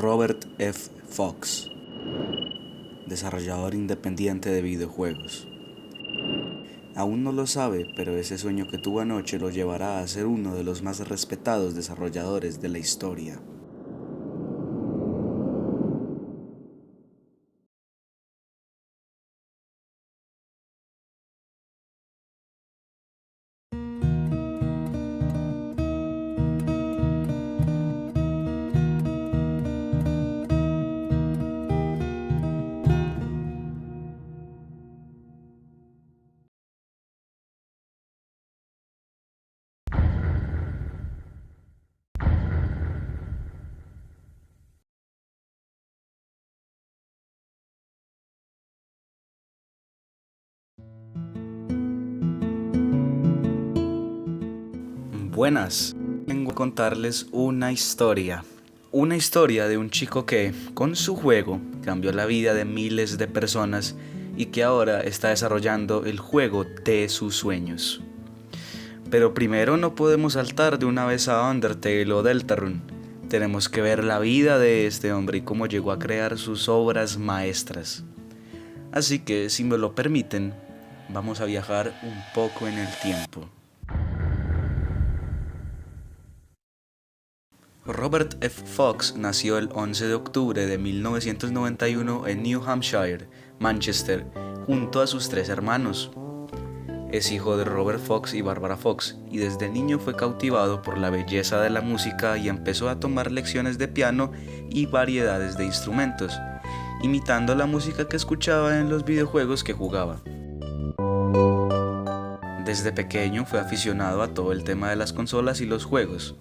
Robert F. Fox, desarrollador independiente de videojuegos. Aún no lo sabe, pero ese sueño que tuvo anoche lo llevará a ser uno de los más respetados desarrolladores de la historia. Buenas, vengo a contarles una historia de un chico que, con su juego, cambió la vida de miles de personas y que ahora está desarrollando el juego de sus sueños. Pero primero no podemos saltar de una vez a Undertale o Deltarune. Tenemos que ver la vida de este hombre y cómo llegó a crear sus obras maestras. Así que, si me lo permiten, vamos a viajar un poco en el tiempo. Robert F. Fox nació el 11 de octubre de 1991 en New Hampshire, Manchester, junto a sus 3 hermanos. Es hijo de Robert Fox y Barbara Fox, y desde niño fue cautivado por la belleza de la música y empezó a tomar lecciones de piano y variedades de instrumentos, imitando la música que escuchaba en los videojuegos que jugaba. Desde pequeño fue aficionado a todo el tema de las consolas y los juegos.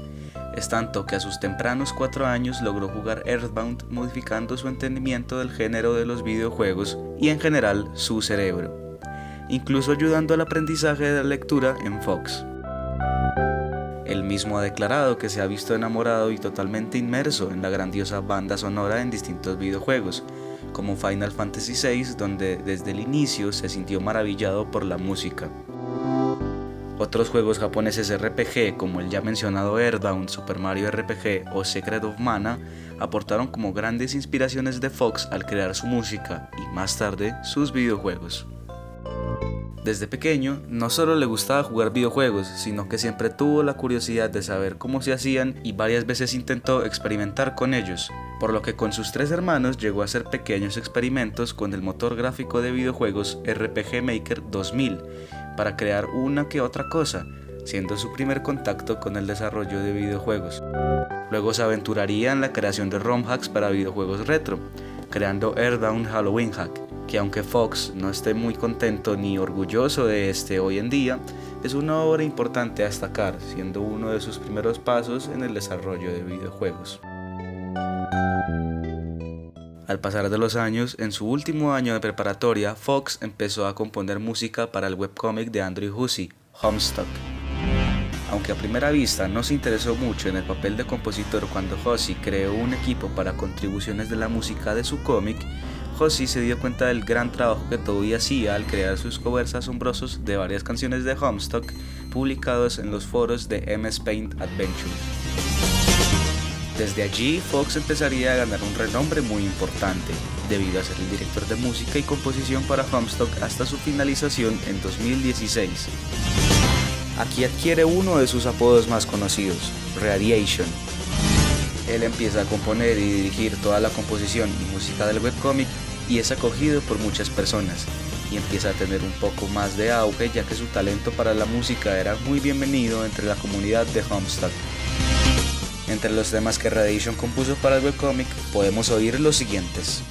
Es tanto que a sus tempranos 4 años logró jugar Earthbound, modificando su entendimiento del género de los videojuegos y en general su cerebro, incluso ayudando al aprendizaje de la lectura en Fox. Él mismo ha declarado que se ha visto enamorado y totalmente inmerso en la grandiosa banda sonora en distintos videojuegos, como Final Fantasy VI, donde desde el inicio se sintió maravillado por la música. Otros juegos japoneses RPG, como el ya mencionado Earthbound, Super Mario RPG o Secret of Mana, aportaron como grandes inspiraciones de Fox al crear su música y más tarde sus videojuegos. Desde pequeño, no solo le gustaba jugar videojuegos, sino que siempre tuvo la curiosidad de saber cómo se hacían y varias veces intentó experimentar con ellos, por lo que con sus 3 hermanos llegó a hacer pequeños experimentos con el motor gráfico de videojuegos RPG Maker 2000, para crear una que otra cosa, siendo su primer contacto con el desarrollo de videojuegos. Luego se aventuraría en la creación de ROM hacks para videojuegos retro, creando Earthbound Halloween Hack, que aunque Fox no esté muy contento ni orgulloso de este hoy en día, es una obra importante a destacar, siendo uno de sus primeros pasos en el desarrollo de videojuegos. Al pasar de los años, en su último año de preparatoria, Fox empezó a componer música para el webcómic de Andrew Hussie, Homestuck. Aunque a primera vista no se interesó mucho en el papel de compositor cuando Hussie creó un equipo para contribuciones de la música de su cómic, Hussie se dio cuenta del gran trabajo que todavía hacía al crear sus covers asombrosos de varias canciones de Homestuck publicados en los foros de MS Paint Adventure. Desde allí, Fox empezaría a ganar un renombre muy importante, debido a ser el director de música y composición para Homestuck hasta su finalización en 2016. Aquí adquiere uno de sus apodos más conocidos, Radiation. Él empieza a componer y dirigir toda la composición y música del webcómic y es acogido por muchas personas, y empieza a tener un poco más de auge ya que su talento para la música era muy bienvenido entre la comunidad de Homestuck. Entre los temas que Radiation compuso para el webcómic podemos oír los siguientes.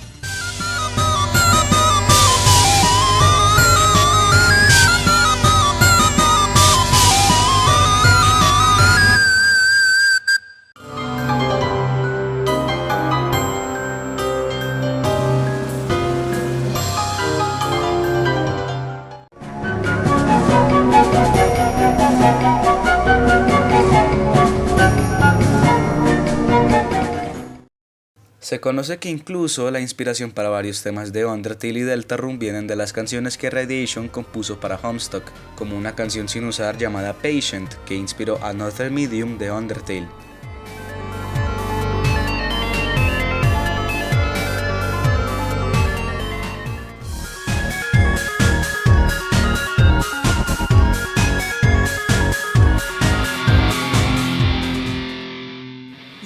Se conoce que incluso la inspiración para varios temas de Undertale y Deltarune vienen de las canciones que Radiation compuso para Homestuck, como una canción sin usar llamada Patient, que inspiró Another Medium de Undertale.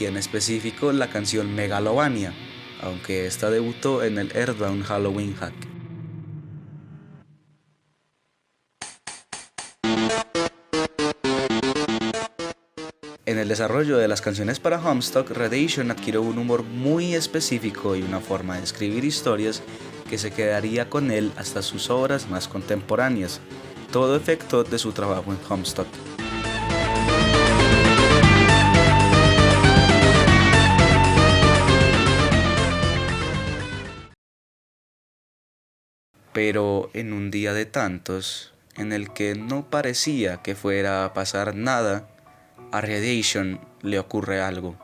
y en específico la canción Megalovania, aunque esta debutó en el Earthbound Halloween Hack. En el desarrollo de las canciones para Homestuck, Radiation adquirió un humor muy específico y una forma de escribir historias que se quedaría con él hasta sus obras más contemporáneas, todo efecto de su trabajo en Homestuck. Pero en un día de tantos, en el que no parecía que fuera a pasar nada, a Radiation le ocurre algo.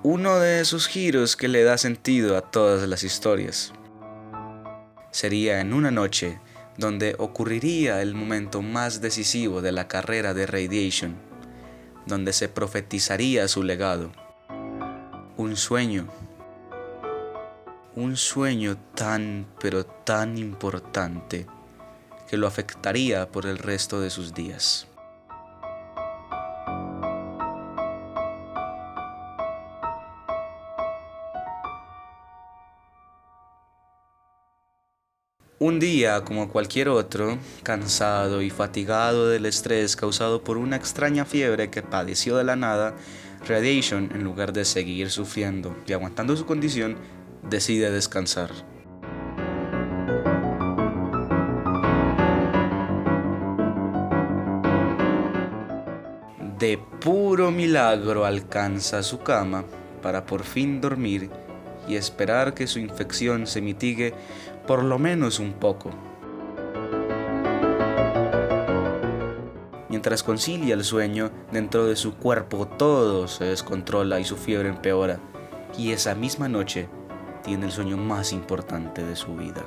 Uno de esos giros que le da sentido a todas las historias. Sería en una noche donde ocurriría el momento más decisivo de la carrera de Radiation, donde se profetizaría su legado. Un sueño tan pero tan importante que lo afectaría por el resto de sus días. Un día como cualquier otro, cansado y fatigado del estrés causado por una extraña fiebre que padeció de la nada, Radiation, en lugar de seguir sufriendo y aguantando su condición, decide descansar. De puro milagro alcanza su cama para por fin dormir y esperar que su infección se mitigue por lo menos un poco. Mientras concilia el sueño, dentro de su cuerpo todo se descontrola y su fiebre empeora, y esa misma noche tiene el sueño más importante de su vida.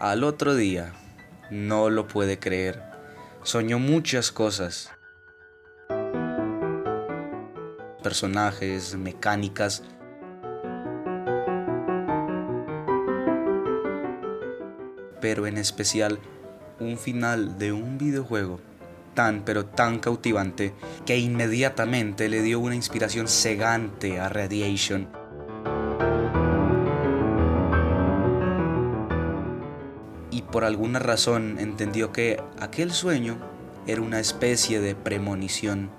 Al otro día, no lo puede creer, soñó muchas cosas. Personajes, mecánicas, pero en especial un final de un videojuego tan pero tan cautivante que inmediatamente le dio una inspiración cegante a Radiation. Y por alguna razón entendió que aquel sueño era una especie de premonición.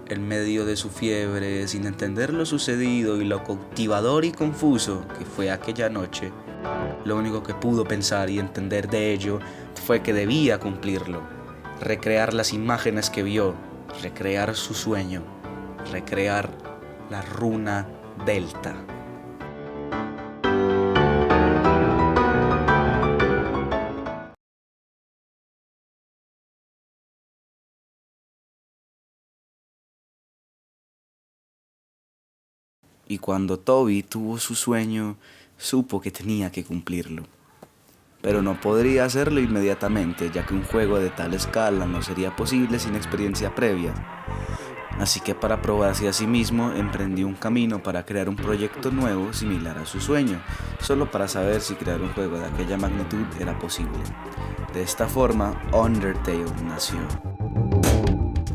En medio de su fiebre, sin entender lo sucedido y lo cautivador y confuso que fue aquella noche, lo único que pudo pensar y entender de ello fue que debía cumplirlo, recrear las imágenes que vio, recrear su sueño, recrear la runa Delta. Y cuando Toby tuvo su sueño, supo que tenía que cumplirlo. Pero no podría hacerlo inmediatamente, ya que un juego de tal escala no sería posible sin experiencia previa. Así que para probarse a sí mismo, emprendió un camino para crear un proyecto nuevo similar a su sueño, solo para saber si crear un juego de aquella magnitud era posible. De esta forma, Undertale nació.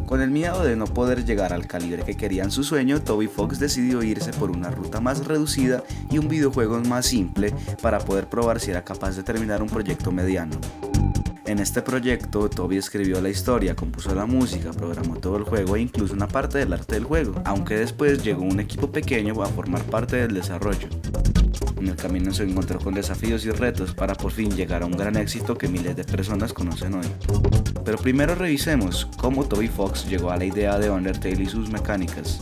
Con el miedo de no poder llegar al calibre que quería en su sueño, Toby Fox decidió irse por una ruta más reducida y un videojuego más simple para poder probar si era capaz de terminar un proyecto mediano. En este proyecto, Toby escribió la historia, compuso la música, programó todo el juego e incluso una parte del arte del juego, aunque después llegó un equipo pequeño a formar parte del desarrollo. En el camino se encontró con desafíos y retos para por fin llegar a un gran éxito que miles de personas conocen hoy. Pero primero revisemos cómo Toby Fox llegó a la idea de Undertale y sus mecánicas.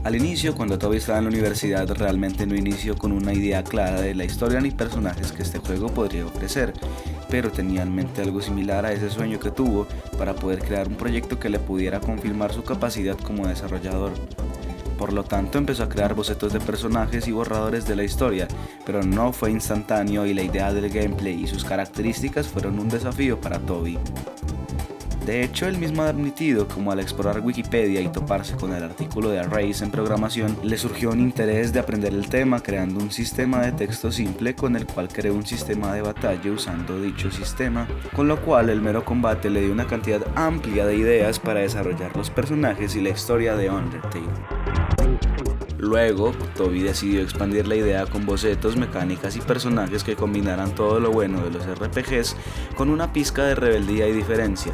Al inicio, cuando Toby estaba en la universidad, realmente no inició con una idea clara de la historia ni personajes que este juego podría ofrecer, pero tenía en mente algo similar a ese sueño que tuvo para poder crear un proyecto que le pudiera confirmar su capacidad como desarrollador. Por lo tanto, empezó a crear bocetos de personajes y borradores de la historia, pero no fue instantáneo y la idea del gameplay y sus características fueron un desafío para Toby. De hecho, él mismo ha admitido como al explorar Wikipedia y toparse con el artículo de Arrays en programación, le surgió un interés de aprender el tema creando un sistema de texto simple con el cual creó un sistema de batalla usando dicho sistema, con lo cual el mero combate le dio una cantidad amplia de ideas para desarrollar los personajes y la historia de Undertale. Luego, Toby decidió expandir la idea con bocetos, mecánicas y personajes que combinaran todo lo bueno de los RPGs con una pizca de rebeldía y diferencia.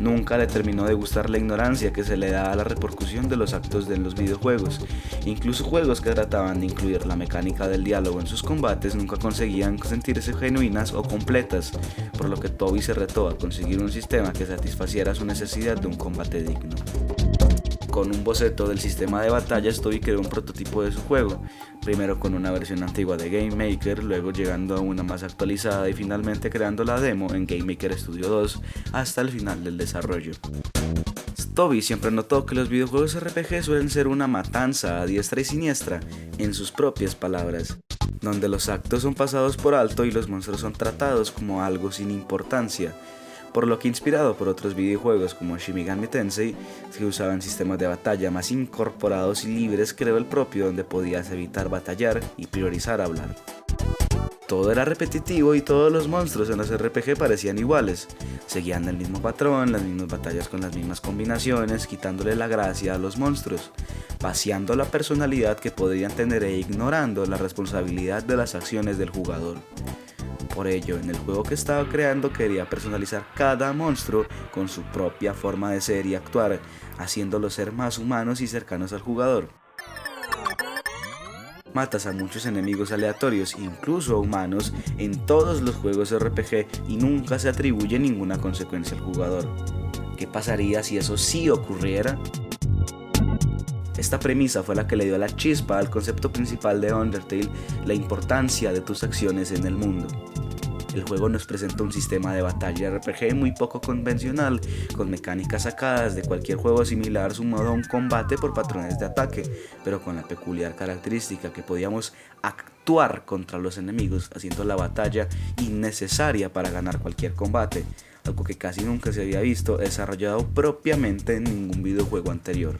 Nunca le terminó de gustar la ignorancia que se le da a la repercusión de los actos de los videojuegos. Incluso juegos que trataban de incluir la mecánica del diálogo en sus combates nunca conseguían sentirse genuinas o completas, por lo que Toby se retó a conseguir un sistema que satisfaciera su necesidad de un combate digno. Con un boceto del sistema de batallas, Toby creó un prototipo de su juego, primero con una versión antigua de Game Maker, luego llegando a una más actualizada y finalmente creando la demo en Game Maker Studio 2 hasta el final del desarrollo. Toby siempre notó que los videojuegos RPG suelen ser una matanza a diestra y siniestra, en sus propias palabras, donde los actos son pasados por alto y los monstruos son tratados como algo sin importancia. Por lo que, inspirado por otros videojuegos como Shin Megami Tensei, que usaban sistemas de batalla más incorporados y libres, creó el propio donde podías evitar batallar y priorizar hablar. Todo era repetitivo y todos los monstruos en los RPG parecían iguales, seguían el mismo patrón, las mismas batallas con las mismas combinaciones, quitándole la gracia a los monstruos, vaciando la personalidad que podrían tener e ignorando la responsabilidad de las acciones del jugador. Por ello, en el juego que estaba creando quería personalizar cada monstruo con su propia forma de ser y actuar, haciéndolos ser más humanos y cercanos al jugador. Matas a muchos enemigos aleatorios, incluso humanos, en todos los juegos RPG y nunca se atribuye ninguna consecuencia al jugador. ¿Qué pasaría si eso sí ocurriera? Esta premisa fue la que le dio la chispa al concepto principal de Undertale, la importancia de tus acciones en el mundo. El juego nos presenta un sistema de batalla RPG muy poco convencional, con mecánicas sacadas de cualquier juego similar sumado a un combate por patrones de ataque, pero con la peculiar característica que podíamos actuar contra los enemigos, haciendo la batalla innecesaria para ganar cualquier combate, algo que casi nunca se había visto desarrollado propiamente en ningún videojuego anterior.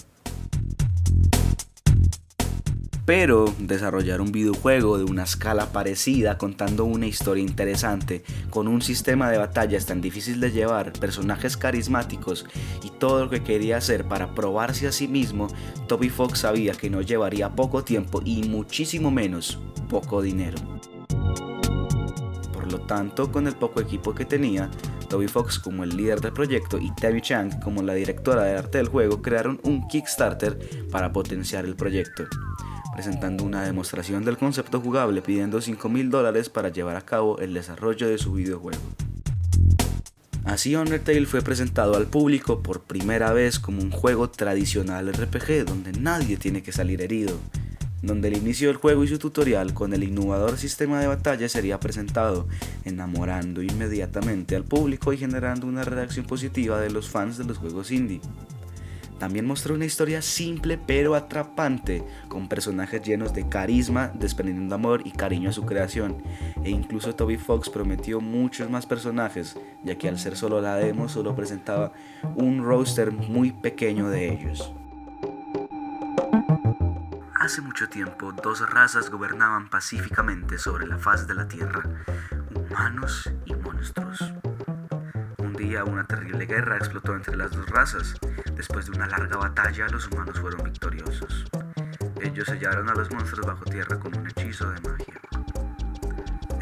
Pero desarrollar un videojuego de una escala parecida, contando una historia interesante, con un sistema de batallas tan difícil de llevar, personajes carismáticos y todo lo que quería hacer para probarse a sí mismo, Toby Fox sabía que no llevaría poco tiempo y muchísimo menos poco dinero. Por lo tanto, con el poco equipo que tenía, Toby Fox como el líder del proyecto y Tammy Chang como la directora de arte del juego crearon un Kickstarter para potenciar el proyecto, presentando una demostración del concepto jugable pidiendo $5,000 para llevar a cabo el desarrollo de su videojuego. Así Undertale fue presentado al público por primera vez como un juego tradicional RPG donde nadie tiene que salir herido, donde el inicio del juego y su tutorial con el innovador sistema de batalla sería presentado, enamorando inmediatamente al público y generando una reacción positiva de los fans de los juegos indie. También mostró una historia simple pero atrapante, con personajes llenos de carisma, desprendiendo amor y cariño a su creación, e incluso Toby Fox prometió muchos más personajes, ya que al ser solo la demo solo presentaba un roster muy pequeño de ellos. Hace mucho tiempo, dos razas gobernaban pacíficamente sobre la faz de la Tierra, humanos y monstruos. Un día una terrible guerra explotó entre las dos razas. Después de una larga batalla, los humanos fueron victoriosos. Ellos sellaron a los monstruos bajo tierra con un hechizo de magia.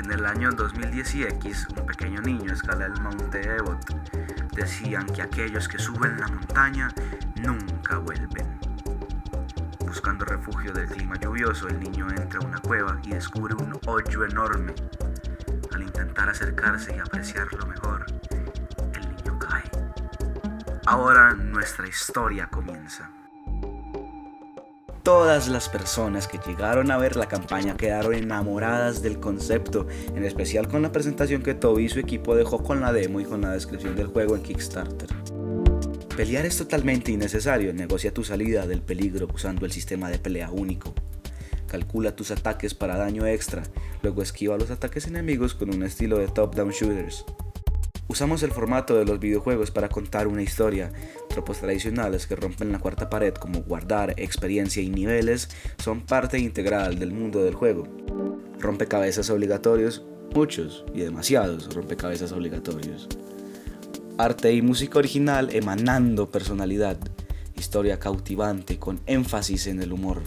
En el año 2010 y X, un pequeño niño escala el monte Everest. Decían que aquellos que suben la montaña nunca vuelven. Buscando refugio del clima lluvioso, el niño entra a una cueva y descubre un hoyo enorme. Al intentar acercarse y apreciarlo mejor, el niño cae. Ahora nuestra historia comienza. Todas las personas que llegaron a ver la campaña quedaron enamoradas del concepto, en especial con la presentación que Toby y su equipo dejó con la demo y con la descripción del juego en Kickstarter. Pelear es totalmente innecesario, negocia tu salida del peligro usando el sistema de pelea único. Calcula tus ataques para daño extra, luego esquiva los ataques enemigos con un estilo de top-down shooters. Usamos el formato de los videojuegos para contar una historia. Tropos tradicionales que rompen la cuarta pared como guardar, experiencia y niveles son parte integral del mundo del juego. Rompecabezas obligatorios, muchos y demasiados rompecabezas obligatorios. Arte y música original emanando personalidad. Historia cautivante con énfasis en el humor.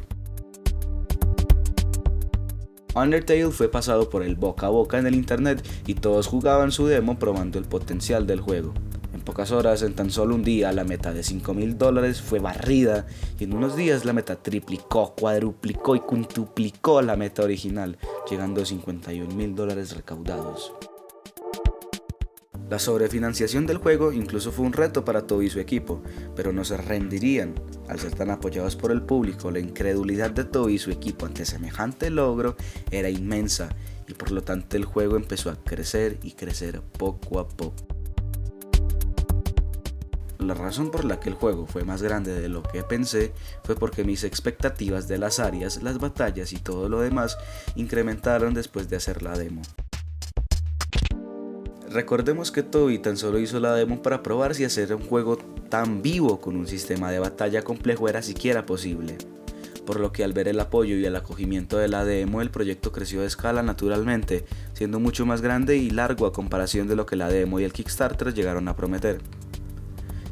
Undertale fue pasado por el boca a boca en el internet y todos jugaban su demo probando el potencial del juego. En pocas horas, en tan solo un día, la meta de $5,000 fue barrida y en unos días la meta triplicó, cuadruplicó y quintuplicó la meta original, llegando a $51,000 recaudados. La sobrefinanciación del juego incluso fue un reto para Toby y su equipo, pero no se rendirían. Al ser tan apoyados por el público, la incredulidad de Toby y su equipo ante semejante logro era inmensa y por lo tanto el juego empezó a crecer y crecer poco a poco. La razón por la que el juego fue más grande de lo que pensé fue porque mis expectativas de las áreas, las batallas y todo lo demás incrementaron después de hacer la demo. Recordemos que Toby tan solo hizo la demo para probar si hacer un juego tan vivo con un sistema de batalla complejo era siquiera posible. Por lo que al ver el apoyo y el acogimiento de la demo, el proyecto creció de escala naturalmente, siendo mucho más grande y largo a comparación de lo que la demo y el Kickstarter llegaron a prometer.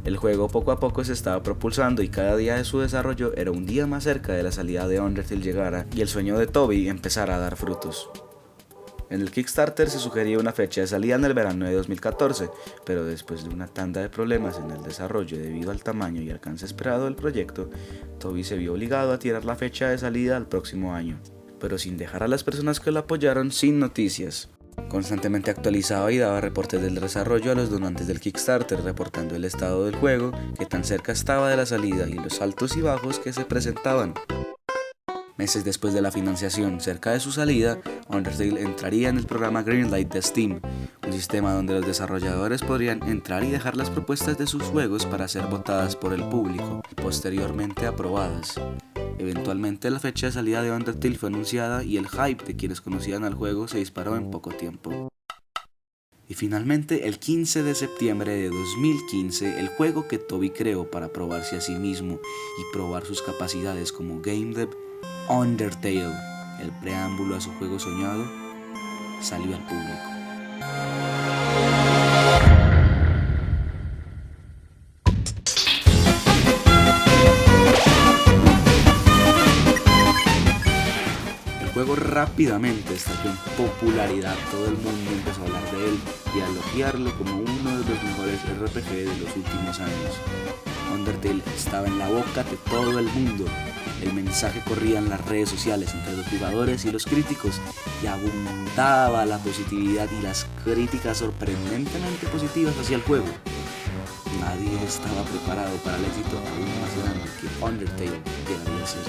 El juego poco a poco se estaba propulsando y cada día de su desarrollo era un día más cerca de la salida de Undertale llegara y el sueño de Toby empezara a dar frutos. En el Kickstarter se sugería una fecha de salida en el verano de 2014, pero después de una tanda de problemas en el desarrollo debido al tamaño y alcance esperado del proyecto, Toby se vio obligado a tirar la fecha de salida al próximo año, pero sin dejar a las personas que lo apoyaron sin noticias. Constantemente actualizaba y daba reportes del desarrollo a los donantes del Kickstarter, reportando el estado del juego, que tan cerca estaba de la salida y los altos y bajos que se presentaban. Meses después de la financiación, cerca de su salida, Undertale entraría en el programa Greenlight de Steam, un sistema donde los desarrolladores podrían entrar y dejar las propuestas de sus juegos para ser votadas por el público y posteriormente aprobadas. Eventualmente la fecha de salida de Undertale fue anunciada y el hype de quienes conocían al juego se disparó en poco tiempo. Y finalmente, el 15 de septiembre de 2015, el juego que Toby creó para probarse a sí mismo y probar sus capacidades como game dev, Undertale, el preámbulo a su juego soñado, salió al público. El juego rápidamente estalló en popularidad, todo el mundo empezó a hablar de él y a elogiarlo como uno de los mejores RPG de los últimos años. Undertale estaba en la boca de todo el mundo. El mensaje corría en las redes sociales entre los jugadores y los críticos y abundaba la positividad y las críticas sorprendentemente positivas hacia el juego. Nadie estaba preparado para el éxito aún más grande que Undertale llegaría a ser.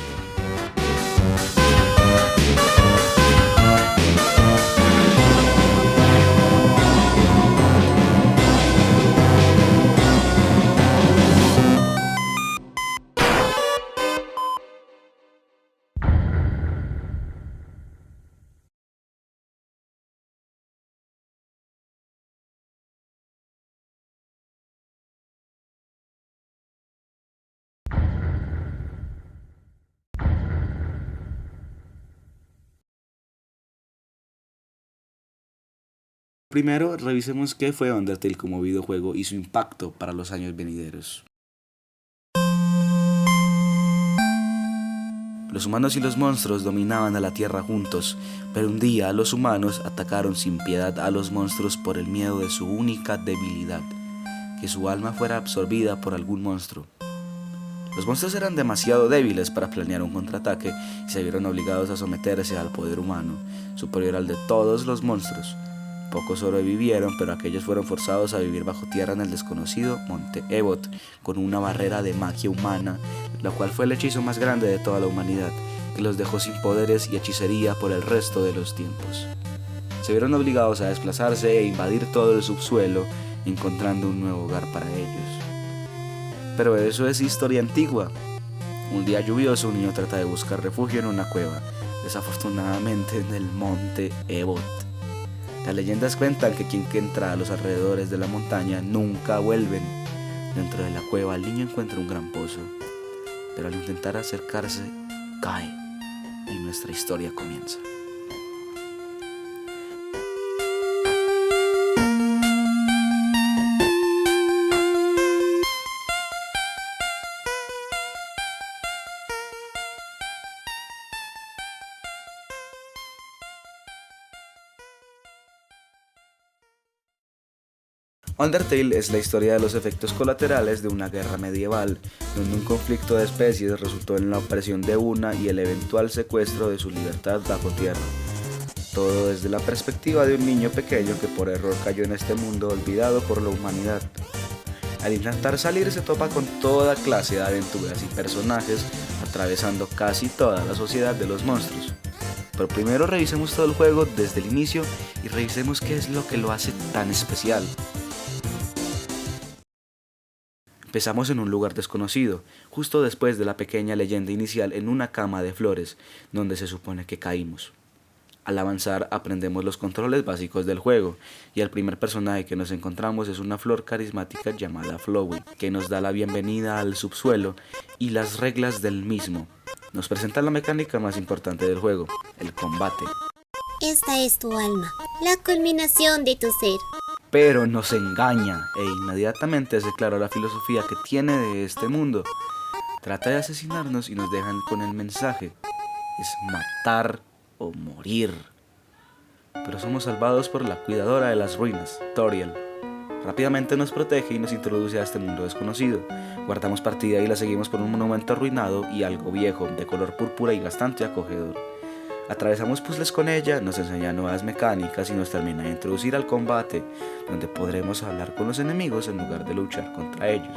Primero, revisemos qué fue Undertale como videojuego y su impacto para los años venideros. Los humanos y los monstruos dominaban a la Tierra juntos, pero un día los humanos atacaron sin piedad a los monstruos por el miedo de su única debilidad, que su alma fuera absorbida por algún monstruo. Los monstruos eran demasiado débiles para planear un contraataque y se vieron obligados a someterse al poder humano, superior al de todos los monstruos. Pocos sobrevivieron, pero aquellos fueron forzados a vivir bajo tierra en el desconocido Monte Ebot, con una barrera de magia humana, la cual fue el hechizo más grande de toda la humanidad, que los dejó sin poderes y hechicería por el resto de los tiempos. Se vieron obligados a desplazarse e invadir todo el subsuelo, encontrando un nuevo hogar para ellos. Pero eso es historia antigua. Un día lluvioso, un niño trata de buscar refugio en una cueva, desafortunadamente en el Monte Ebot. Las leyendas cuentan que quien entra a los alrededores de la montaña nunca vuelven. Dentro de la cueva el niño encuentra un gran pozo, pero al intentar acercarse, cae y nuestra historia comienza. Undertale es la historia de los efectos colaterales de una guerra medieval, donde un conflicto de especies resultó en la opresión de una y el eventual secuestro de su libertad bajo tierra. Todo desde la perspectiva de un niño pequeño que por error cayó en este mundo olvidado por la humanidad. Al intentar salir se topa con toda clase de aventuras y personajes, atravesando casi toda la sociedad de los monstruos. Pero primero revisemos todo el juego desde el inicio y revisemos qué es lo que lo hace tan especial. Empezamos en un lugar desconocido, justo después de la pequeña leyenda inicial en una cama de flores, donde se supone que caímos. Al avanzar aprendemos los controles básicos del juego, y el primer personaje que nos encontramos es una flor carismática llamada Flowey, que nos da la bienvenida al subsuelo y las reglas del mismo. Nos presenta la mecánica más importante del juego, el combate. Esta es tu alma, la culminación de tu ser. Pero nos engaña e inmediatamente es clara la filosofía que tiene de este mundo. Trata de asesinarnos y nos dejan con el mensaje: es matar o morir. Pero somos salvados por la cuidadora de las ruinas, Toriel. Rápidamente nos protege y nos introduce a este mundo desconocido. Guardamos partida y la seguimos por un monumento arruinado y algo viejo, de color púrpura y bastante acogedor. Atravesamos puzzles con ella, nos enseña nuevas mecánicas y nos termina de introducir al combate, donde podremos hablar con los enemigos en lugar de luchar contra ellos.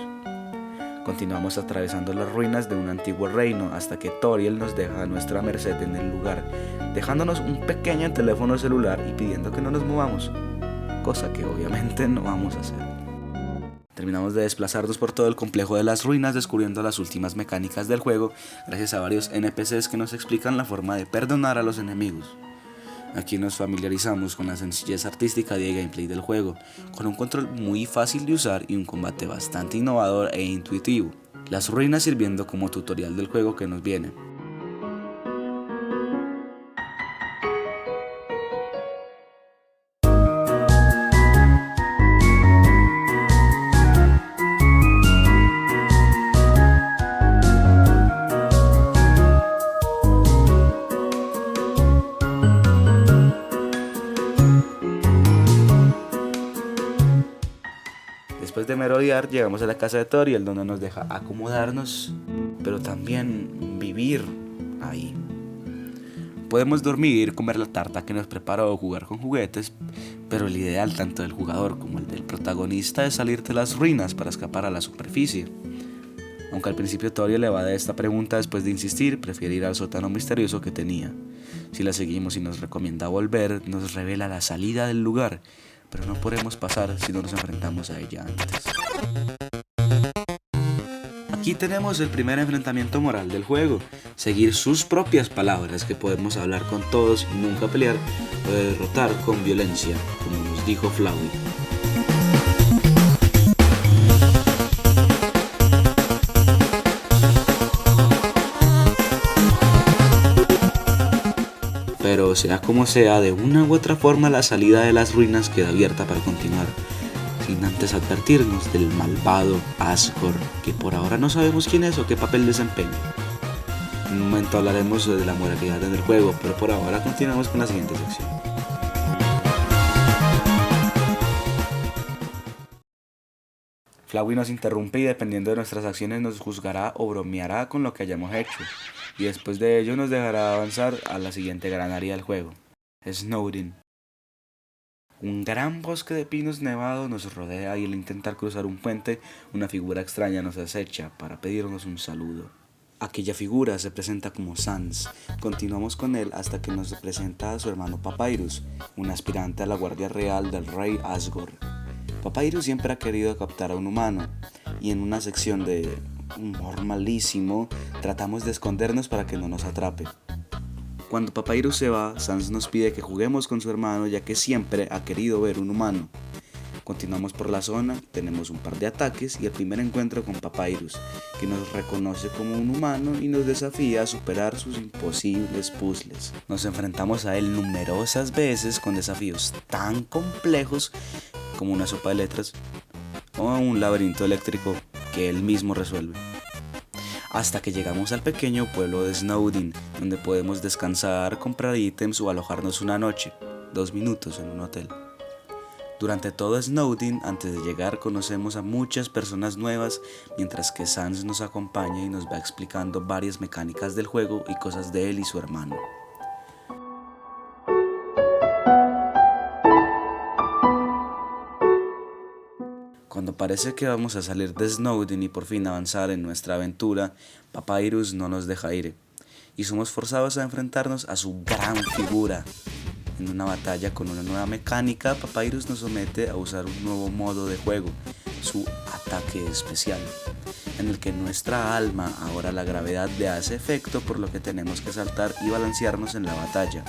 Continuamos atravesando las ruinas de un antiguo reino hasta que Toriel nos deja a nuestra merced en el lugar, dejándonos un pequeño teléfono celular y pidiendo que no nos movamos, cosa que obviamente no vamos a hacer. Terminamos de desplazarnos por todo el complejo de las ruinas, descubriendo las últimas mecánicas del juego gracias a varios NPCs que nos explican la forma de perdonar a los enemigos. Aquí nos familiarizamos con la sencillez artística y de gameplay del juego, con un control muy fácil de usar y un combate bastante innovador e intuitivo. Las ruinas sirviendo como tutorial del juego que nos viene. Después de merodear, llegamos a la casa de Toriel, donde nos deja acomodarnos, pero también vivir ahí. Podemos dormir, comer la tarta que nos preparó o jugar con juguetes, pero el ideal tanto del jugador como el del protagonista es salir de las ruinas para escapar a la superficie. Aunque al principio Toriel le va de esta pregunta, después de insistir, prefiere ir al sótano misterioso que tenía. Si la seguimos y nos recomienda volver, nos revela la salida del lugar, pero no podemos pasar si no nos enfrentamos a ella antes. Aquí tenemos el primer enfrentamiento moral del juego: seguir sus propias palabras, que podemos hablar con todos y nunca pelear, o derrotar con violencia, como nos dijo Flowey. Pero sea como sea, de una u otra forma la salida de las ruinas queda abierta para continuar, sin antes advertirnos del malvado Asgore, que por ahora no sabemos quién es o qué papel desempeña. En un momento hablaremos de la moralidad del juego, pero por ahora continuamos con la siguiente sección. Flowey nos interrumpe y dependiendo de nuestras acciones nos juzgará o bromeará con lo que hayamos hecho, y después de ello nos dejará avanzar a la siguiente gran área del juego, Snowdin. Un gran bosque de pinos nevado nos rodea y al intentar cruzar un puente, una figura extraña nos acecha para pedirnos un saludo. Aquella figura se presenta como Sans. Continuamos con él hasta que nos presenta a su hermano Papyrus, un aspirante a la guardia real del rey Asgore. Papyrus siempre ha querido captar a un humano, y en una sección de humor malísimo tratamos de escondernos para que no nos atrape. Cuando Papyrus se va, Sans nos pide que juguemos con su hermano ya que siempre ha querido ver un humano. Continuamos por la zona, tenemos un par de ataques y el primer encuentro con Papyrus, que nos reconoce como un humano y nos desafía a superar sus imposibles puzzles. Nos enfrentamos a él numerosas veces con desafíos tan complejos como una sopa de letras o un laberinto eléctrico que él mismo resuelve. Hasta que llegamos al pequeño pueblo de Snowdin, donde podemos descansar, comprar ítems o alojarnos una noche, 2 minutos en un hotel. Durante todo Snowdin, antes de llegar, conocemos a muchas personas nuevas, mientras que Sans nos acompaña y nos va explicando varias mecánicas del juego y cosas de él y su hermano. Cuando parece que vamos a salir de Snowdin y por fin avanzar en nuestra aventura, Papyrus no nos deja ir, y somos forzados a enfrentarnos a su gran figura. En una batalla con una nueva mecánica, Papyrus nos somete a usar un nuevo modo de juego, su ataque especial, en el que nuestra alma, ahora la gravedad, le hace efecto, por lo que tenemos que saltar y balancearnos en la batalla.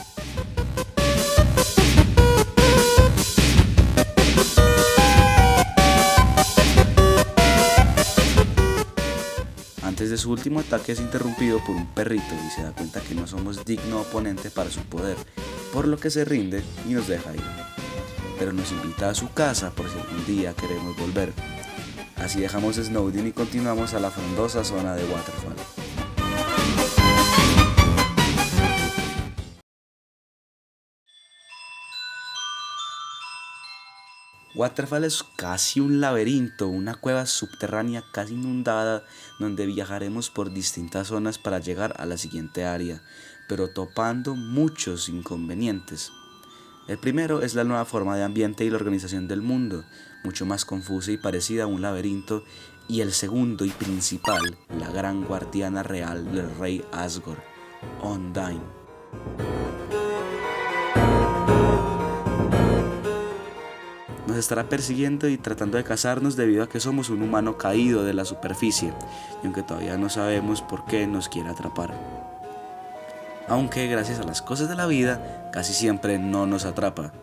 Antes de su último ataque es interrumpido por un perrito y se da cuenta que no somos digno oponente para su poder, por lo que se rinde y nos deja ir. Pero nos invita a su casa por si algún día queremos volver. Así dejamos Snowdin y continuamos a la frondosa zona de Waterfall. Waterfall es casi un laberinto, una cueva subterránea casi inundada donde viajaremos por distintas zonas para llegar a la siguiente área, pero topando muchos inconvenientes. El primero es la nueva forma de ambiente y la organización del mundo, mucho más confusa y parecida a un laberinto, y el segundo y principal, la gran guardiana real del rey Asgore, Undyne. Nos estará persiguiendo y tratando de cazarnos debido a que somos un humano caído de la superficie, y aunque todavía no sabemos por qué nos quiere atrapar. Aunque gracias a las cosas de la vida, casi siempre no nos atrapa.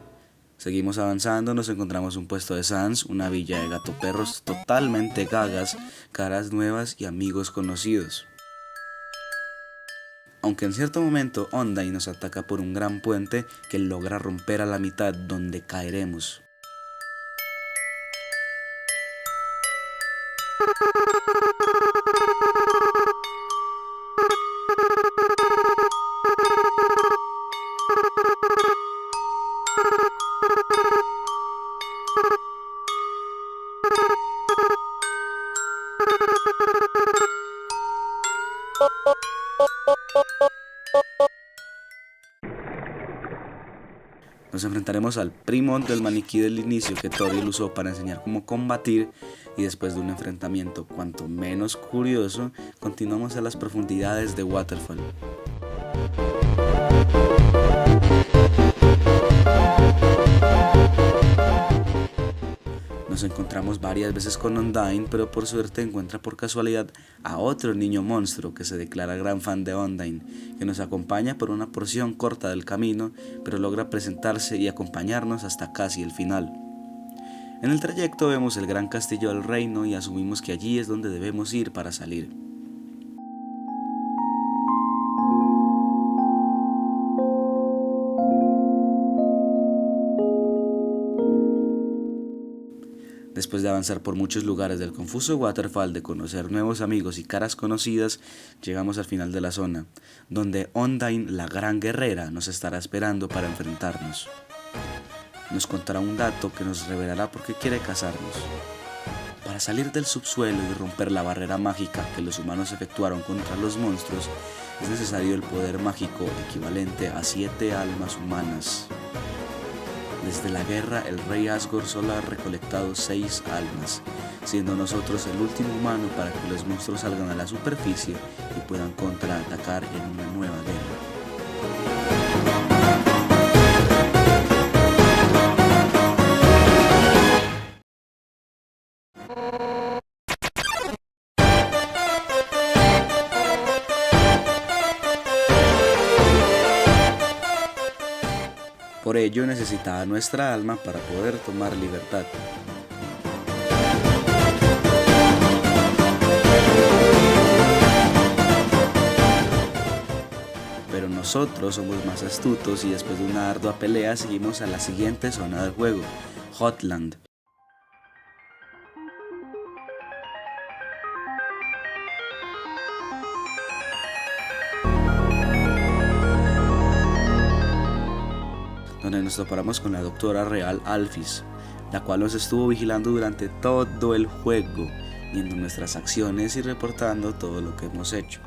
Seguimos avanzando, nos encontramos un puesto de Sans, una villa de gatoperros totalmente gagas, caras nuevas y amigos conocidos. Aunque en cierto momento Undyne nos ataca por un gran puente que logra romper a la mitad, donde caeremos. Nos enfrentaremos al primo del maniquí del inicio que Toriel usó para enseñar cómo combatir, y después de un enfrentamiento cuanto menos curioso, continuamos a las profundidades de Waterfall. Nos encontramos varias veces con Undyne, pero por suerte encuentra por casualidad a otro niño monstruo que se declara gran fan de Undyne, que nos acompaña por una porción corta del camino, pero logra presentarse y acompañarnos hasta casi el final. En el trayecto vemos el gran castillo del reino y asumimos que allí es donde debemos ir para salir. Después de avanzar por muchos lugares del confuso Waterfall, de conocer nuevos amigos y caras conocidas, llegamos al final de la zona, donde Undyne, la gran guerrera, nos estará esperando para enfrentarnos. Nos contará un dato que nos revelará por qué quiere casarnos. Para salir del subsuelo y romper la barrera mágica que los humanos efectuaron contra los monstruos, es necesario el poder mágico equivalente a 7 almas humanas. Desde la guerra, el rey Asgore solo ha recolectado 6 almas, siendo nosotros el último humano para que los monstruos salgan a la superficie y puedan contraatacar en una nueva guerra. Por ello necesitaba nuestra alma para poder tomar libertad. Pero nosotros somos más astutos y después de una ardua pelea seguimos a la siguiente zona del juego, Hotland. Donde nos toparemos con la doctora real Alphys, la cual nos estuvo vigilando durante todo el juego, viendo nuestras acciones y reportando todo lo que hemos hecho.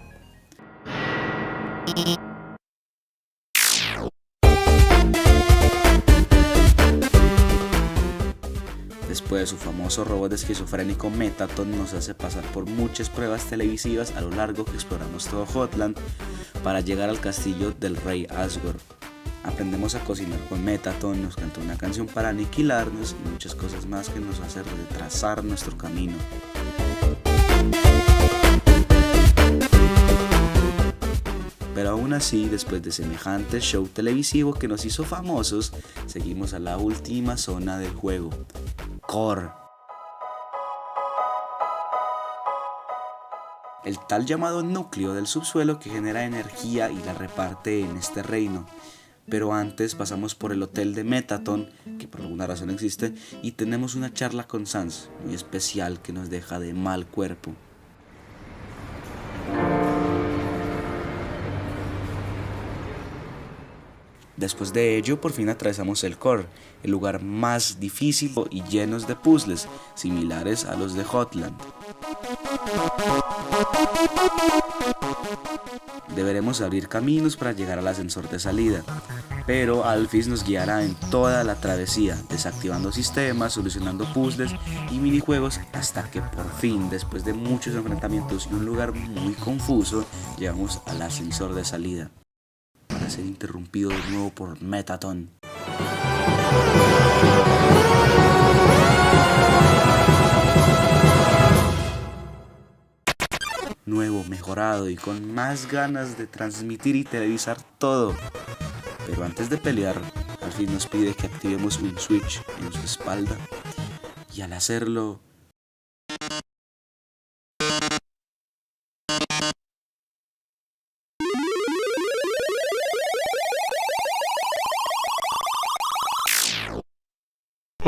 Después de su famoso robot esquizofrénico Metaton nos hace pasar por muchas pruebas televisivas a lo largo que exploramos todo Hotland para llegar al castillo del rey Asgore. Aprendemos a cocinar con Metaton, nos canta una canción para aniquilarnos y muchas cosas más que nos hacen retrasar nuestro camino. Pero aún así, después de semejante show televisivo que nos hizo famosos, seguimos a la última zona del juego, Core. El tal llamado núcleo del subsuelo que genera energía y la reparte en este reino. Pero antes pasamos por el hotel de Metaton, que por alguna razón existe, y tenemos una charla con Sans, muy especial que nos deja de mal cuerpo. Después de ello, por fin atravesamos el Core, el lugar más difícil y llenos de puzzles, similares a los de Hotland. Deberemos abrir caminos para llegar al ascensor de salida, pero Alphys nos guiará en toda la travesía, desactivando sistemas, solucionando puzzles y minijuegos hasta que por fin, después de muchos enfrentamientos y un lugar muy confuso, llegamos al ascensor de salida, para ser interrumpido de nuevo por Metaton. Nuevo, mejorado y con más ganas de transmitir y televisar todo. Pero antes de pelear, Alphys nos pide que activemos un switch en su espalda y al hacerlo,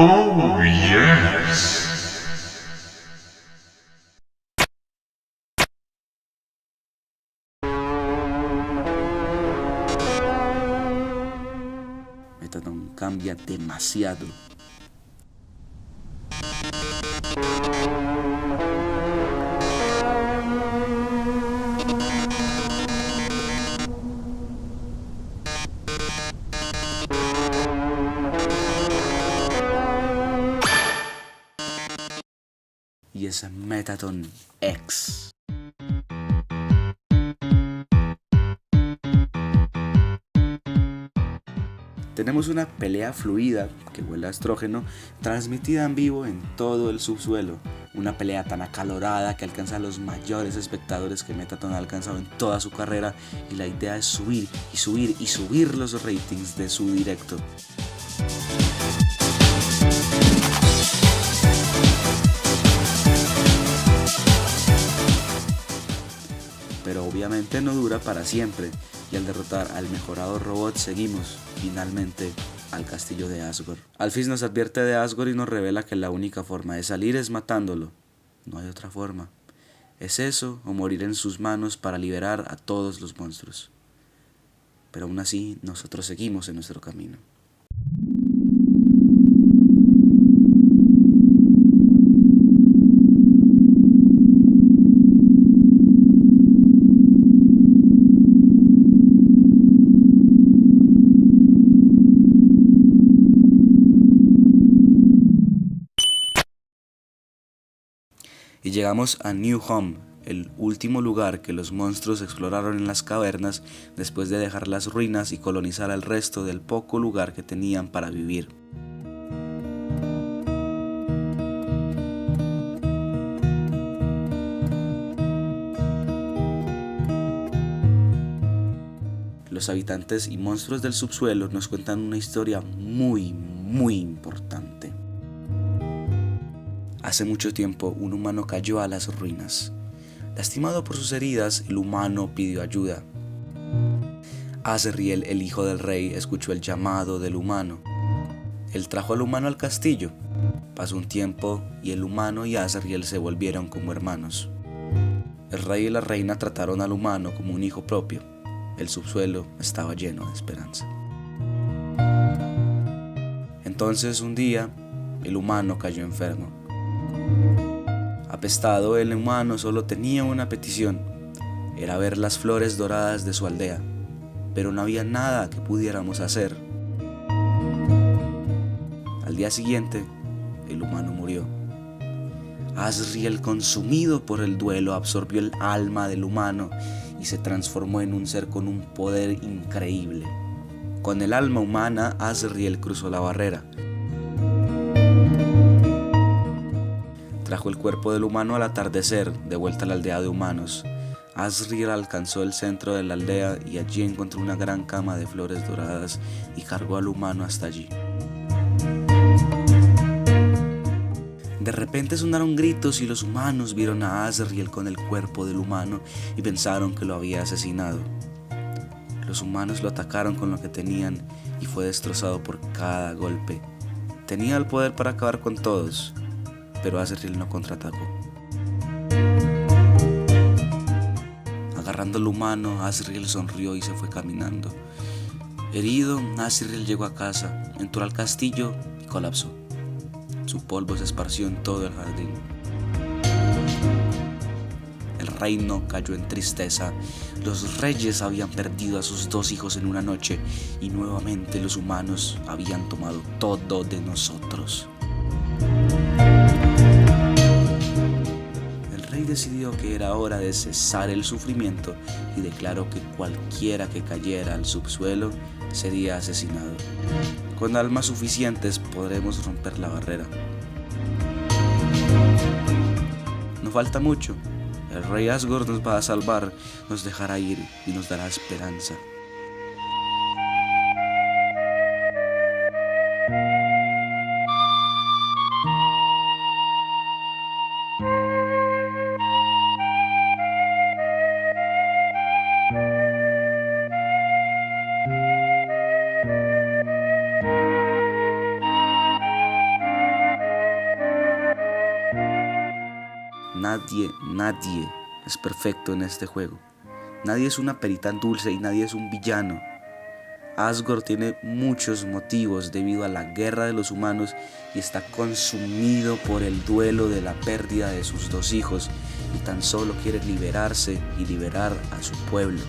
Oh, yes. Metaton cambia demasiado. Y es Metaton X. Tenemos una pelea fluida que huele a estrógeno, transmitida en vivo en todo el subsuelo. Una pelea tan acalorada que alcanza a los mayores espectadores que Metaton ha alcanzado en toda su carrera, y la idea es subir y subir y subir los ratings de su directo. Pero obviamente no dura para siempre, y al derrotar al mejorado robot seguimos, finalmente, al castillo de Asgore. Alphys nos advierte de Asgore y nos revela que la única forma de salir es matándolo. No hay otra forma. Es eso o morir en sus manos para liberar a todos los monstruos. Pero aún así, nosotros seguimos en nuestro camino. Y llegamos a New Home, el último lugar que los monstruos exploraron en las cavernas después de dejar las ruinas y colonizar el resto del poco lugar que tenían para vivir. Los habitantes y monstruos del subsuelo nos cuentan una historia muy importante. Hace mucho tiempo, un humano cayó a las ruinas. Lastimado por sus heridas, el humano pidió ayuda. Asriel, el hijo del rey, escuchó el llamado del humano. Él trajo al humano al castillo. Pasó un tiempo y el humano y Asriel se volvieron como hermanos. El rey y la reina trataron al humano como un hijo propio. El subsuelo estaba lleno de esperanza. Entonces, un día, el humano cayó enfermo. Apestado, el humano solo tenía una petición: era ver las flores doradas de su aldea, pero no había nada que pudiéramos hacer. Al día siguiente, el humano murió. Asriel, consumido por el duelo, absorbió el alma del humano y se transformó en un ser con un poder increíble. Con el alma humana, Asriel cruzó la barrera. Trajo el cuerpo del humano al atardecer, de vuelta a la aldea de humanos. Asriel alcanzó el centro de la aldea y allí encontró una gran cama de flores doradas y cargó al humano hasta allí. De repente sonaron gritos y los humanos vieron a Asriel con el cuerpo del humano y pensaron que lo había asesinado. Los humanos lo atacaron con lo que tenían y fue destrozado por cada golpe. Tenía el poder para acabar con todos, pero Asriel no contraatacó. Agarrando al humano, Asriel sonrió y se fue caminando. Herido, Asriel llegó a casa, entró al castillo y colapsó. Su polvo se esparció en todo el jardín. El reino cayó en tristeza. Los reyes habían perdido a sus 2 hijos en una noche y nuevamente los humanos habían tomado todo de nosotros. El rey decidió que era hora de cesar el sufrimiento y declaró que cualquiera que cayera al subsuelo sería asesinado. Con almas suficientes podremos romper la barrera. No falta mucho. El rey Asgore nos va a salvar, nos dejará ir y nos dará esperanza. Nadie es perfecto en este juego. Nadie es una perita dulce y nadie es un villano. Asgore tiene muchos motivos debido a la guerra de los humanos y está consumido por el duelo de la pérdida de sus 2 hijos y tan solo quiere liberarse y liberar a su pueblo.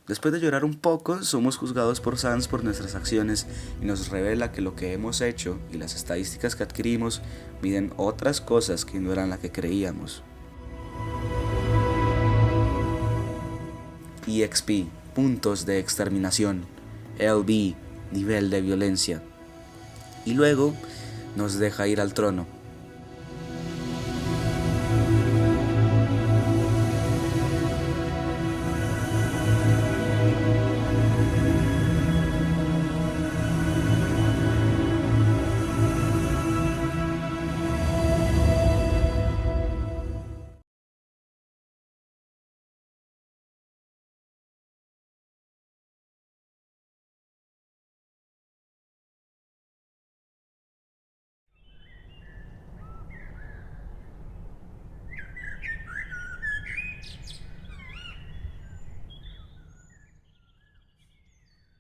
Después de llorar un poco, somos juzgados por Sans por nuestras acciones y nos revela que lo que hemos hecho y las estadísticas que adquirimos miden otras cosas que no eran las que creíamos. EXP, puntos de exterminación. LB, nivel de violencia. Y luego nos deja ir al trono.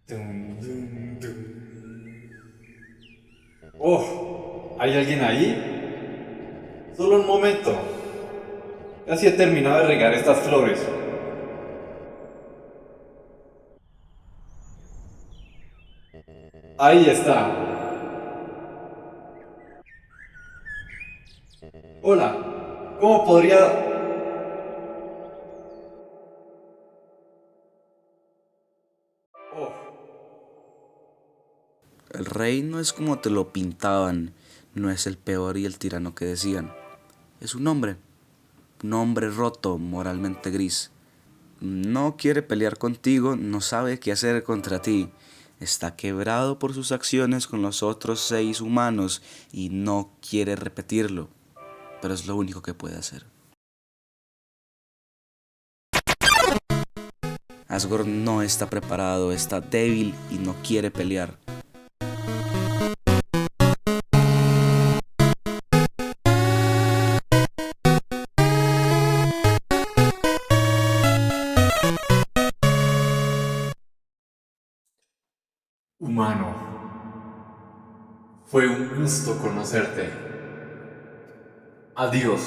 Dum, dum, dum. ¡Oh! ¿Hay alguien ahí? Solo un momento. Casi he terminado de regar estas flores. Ahí está. Hola. ¿Cómo podría...? Oh. El rey no es como te lo pintaban, no es el peor y el tirano que decían. Es un hombre roto, moralmente gris. No quiere pelear contigo, no sabe qué hacer contra ti. Está quebrado por sus acciones con los otros 6 humanos y no quiere repetirlo, pero es lo único que puede hacer. Asgore no está preparado, está débil y no quiere pelear. Humano. Fue un gusto conocerte. Adiós.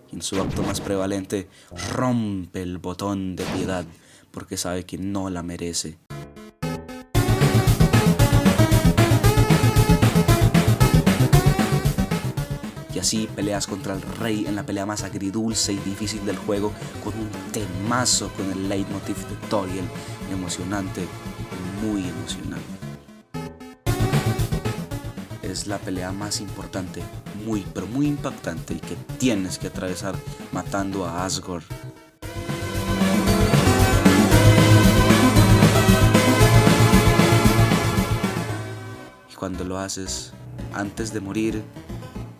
Y en su acto más prevalente, rompe el botón de piedad porque sabe que no la merece. Y así peleas contra el rey en la pelea más agridulce y difícil del juego, con un temazo con el leitmotiv de Toriel, emocionante, muy emocionante. Es la pelea más importante, muy pero muy impactante y que tienes que atravesar matando a Asgore. Y cuando lo haces, antes de morir,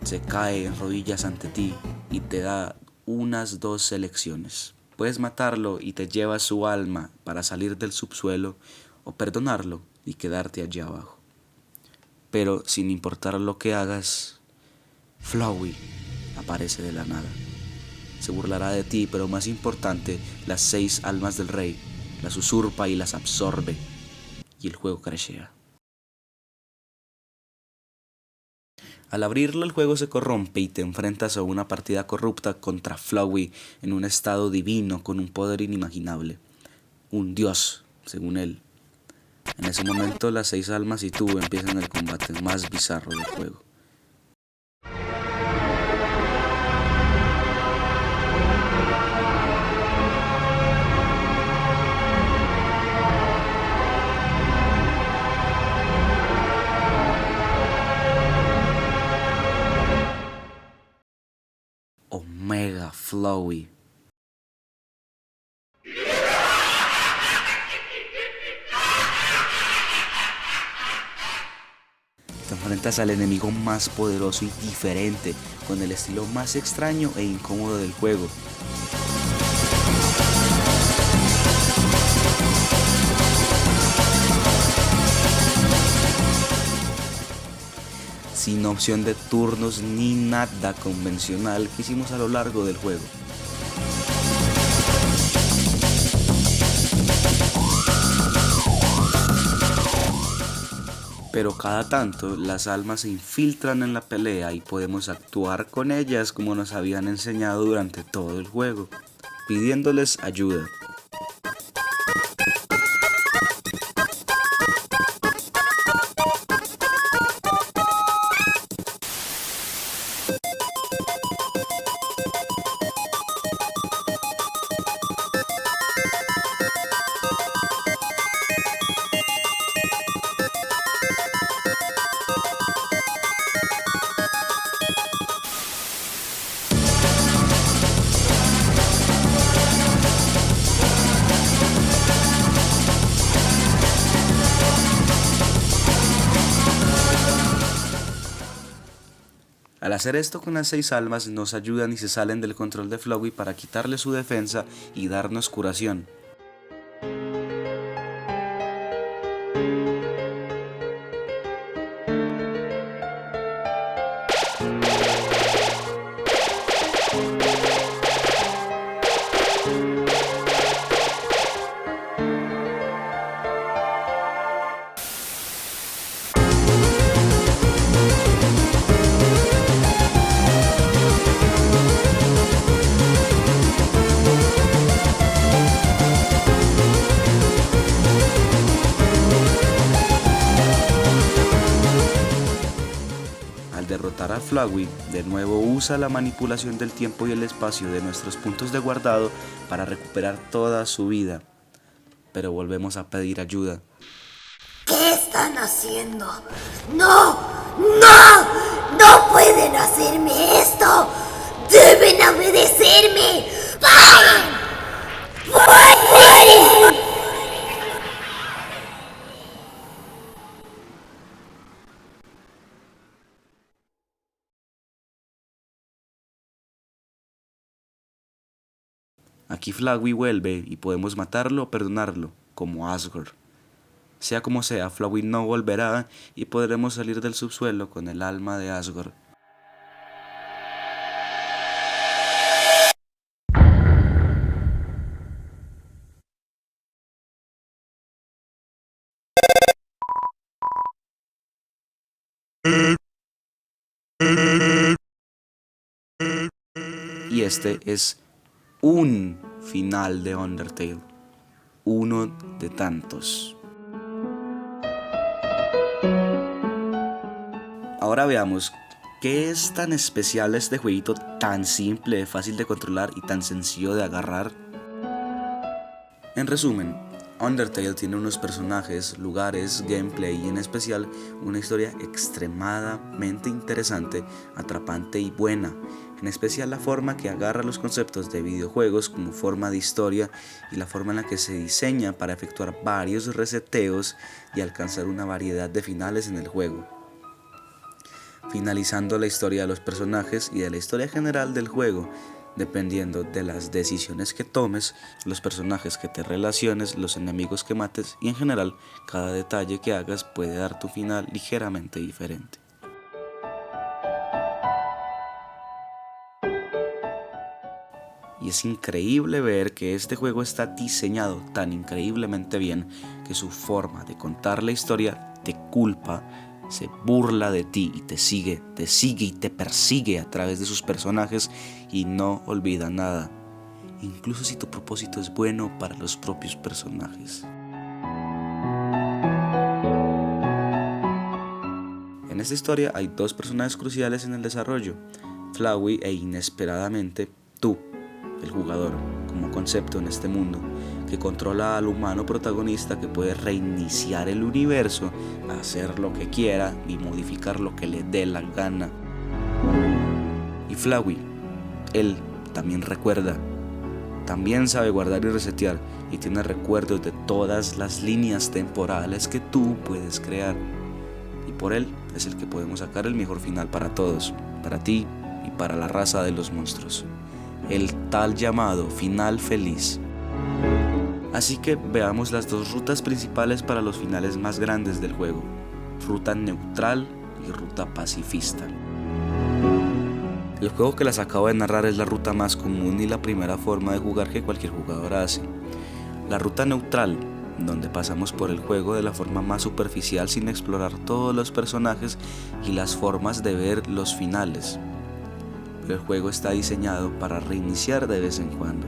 se cae en rodillas ante ti y te da unas 2 elecciones. Puedes matarlo y te llevas su alma para salir del subsuelo, o perdonarlo y quedarte allá abajo. Pero sin importar lo que hagas, Flowey aparece de la nada. Se burlará de ti, pero más importante, las 6 almas del rey las usurpa y las absorbe, y el juego crashea. Al abrirlo, el juego se corrompe y te enfrentas a una partida corrupta contra Flowey en un estado divino con un poder inimaginable. Un dios, según él. En ese momento, las 6 almas y tú empiezan el combate más bizarro del juego. Omega Flowey. Te enfrentas al enemigo más poderoso y diferente, con el estilo más extraño e incómodo del juego. Sin opción de turnos ni nada convencional que hicimos a lo largo del juego. Pero cada tanto las almas se infiltran en la pelea y podemos actuar con ellas como nos habían enseñado durante todo el juego, pidiéndoles ayuda. Al hacer esto con las 6 almas nos ayudan y se salen del control de Flowey para quitarle su defensa y darnos curación. Ahora Flowey de nuevo usa la manipulación del tiempo y el espacio de nuestros puntos de guardado para recuperar toda su vida. Pero volvemos a pedir ayuda. ¿Qué están haciendo? ¡No! ¡No! ¡No pueden hacerme esto! ¡Deben obedecerme! ¡Paren! ¡Paren! Aquí Flowey vuelve y podemos matarlo o perdonarlo, como Asgore. Sea como sea, Flowey no volverá y podremos salir del subsuelo con el alma de Asgore. Y este es un final de Undertale, uno de tantos. Ahora veamos qué es tan especial este jueguito, tan simple, fácil de controlar y tan sencillo de agarrar. En resumen, Undertale tiene unos personajes, lugares, gameplay y en especial una historia extremadamente interesante, atrapante y buena. En especial la forma que agarra los conceptos de videojuegos como forma de historia y la forma en la que se diseña para efectuar varios reseteos y alcanzar una variedad de finales en el juego. Finalizando la historia de los personajes y de la historia general del juego, dependiendo de las decisiones que tomes, los personajes que te relaciones, los enemigos que mates y en general cada detalle que hagas puede dar tu final ligeramente diferente. Y es increíble ver que este juego está diseñado tan increíblemente bien que su forma de contar la historia te culpa, se burla de ti y te sigue y te persigue a través de sus personajes y no olvida nada, incluso si tu propósito es bueno para los propios personajes. En esta historia hay dos personajes cruciales en el desarrollo, Flowey e inesperadamente tú, el jugador, como concepto en este mundo, que controla al humano protagonista que puede reiniciar el universo, hacer lo que quiera y modificar lo que le dé la gana. Y Flowey, él también recuerda, también sabe guardar y resetear y tiene recuerdos de todas las líneas temporales que tú puedes crear. Y por él es el que podemos sacar el mejor final para todos, para ti y para la raza de los monstruos. El tal llamado final feliz. Así que veamos las dos rutas principales para los finales más grandes del juego, ruta neutral y ruta pacifista. El juego que les acabo de narrar es la ruta más común y la primera forma de jugar que cualquier jugador hace. La ruta neutral, donde pasamos por el juego de la forma más superficial sin explorar todos los personajes y las formas de ver los finales. Pero el juego está diseñado para reiniciar de vez en cuando,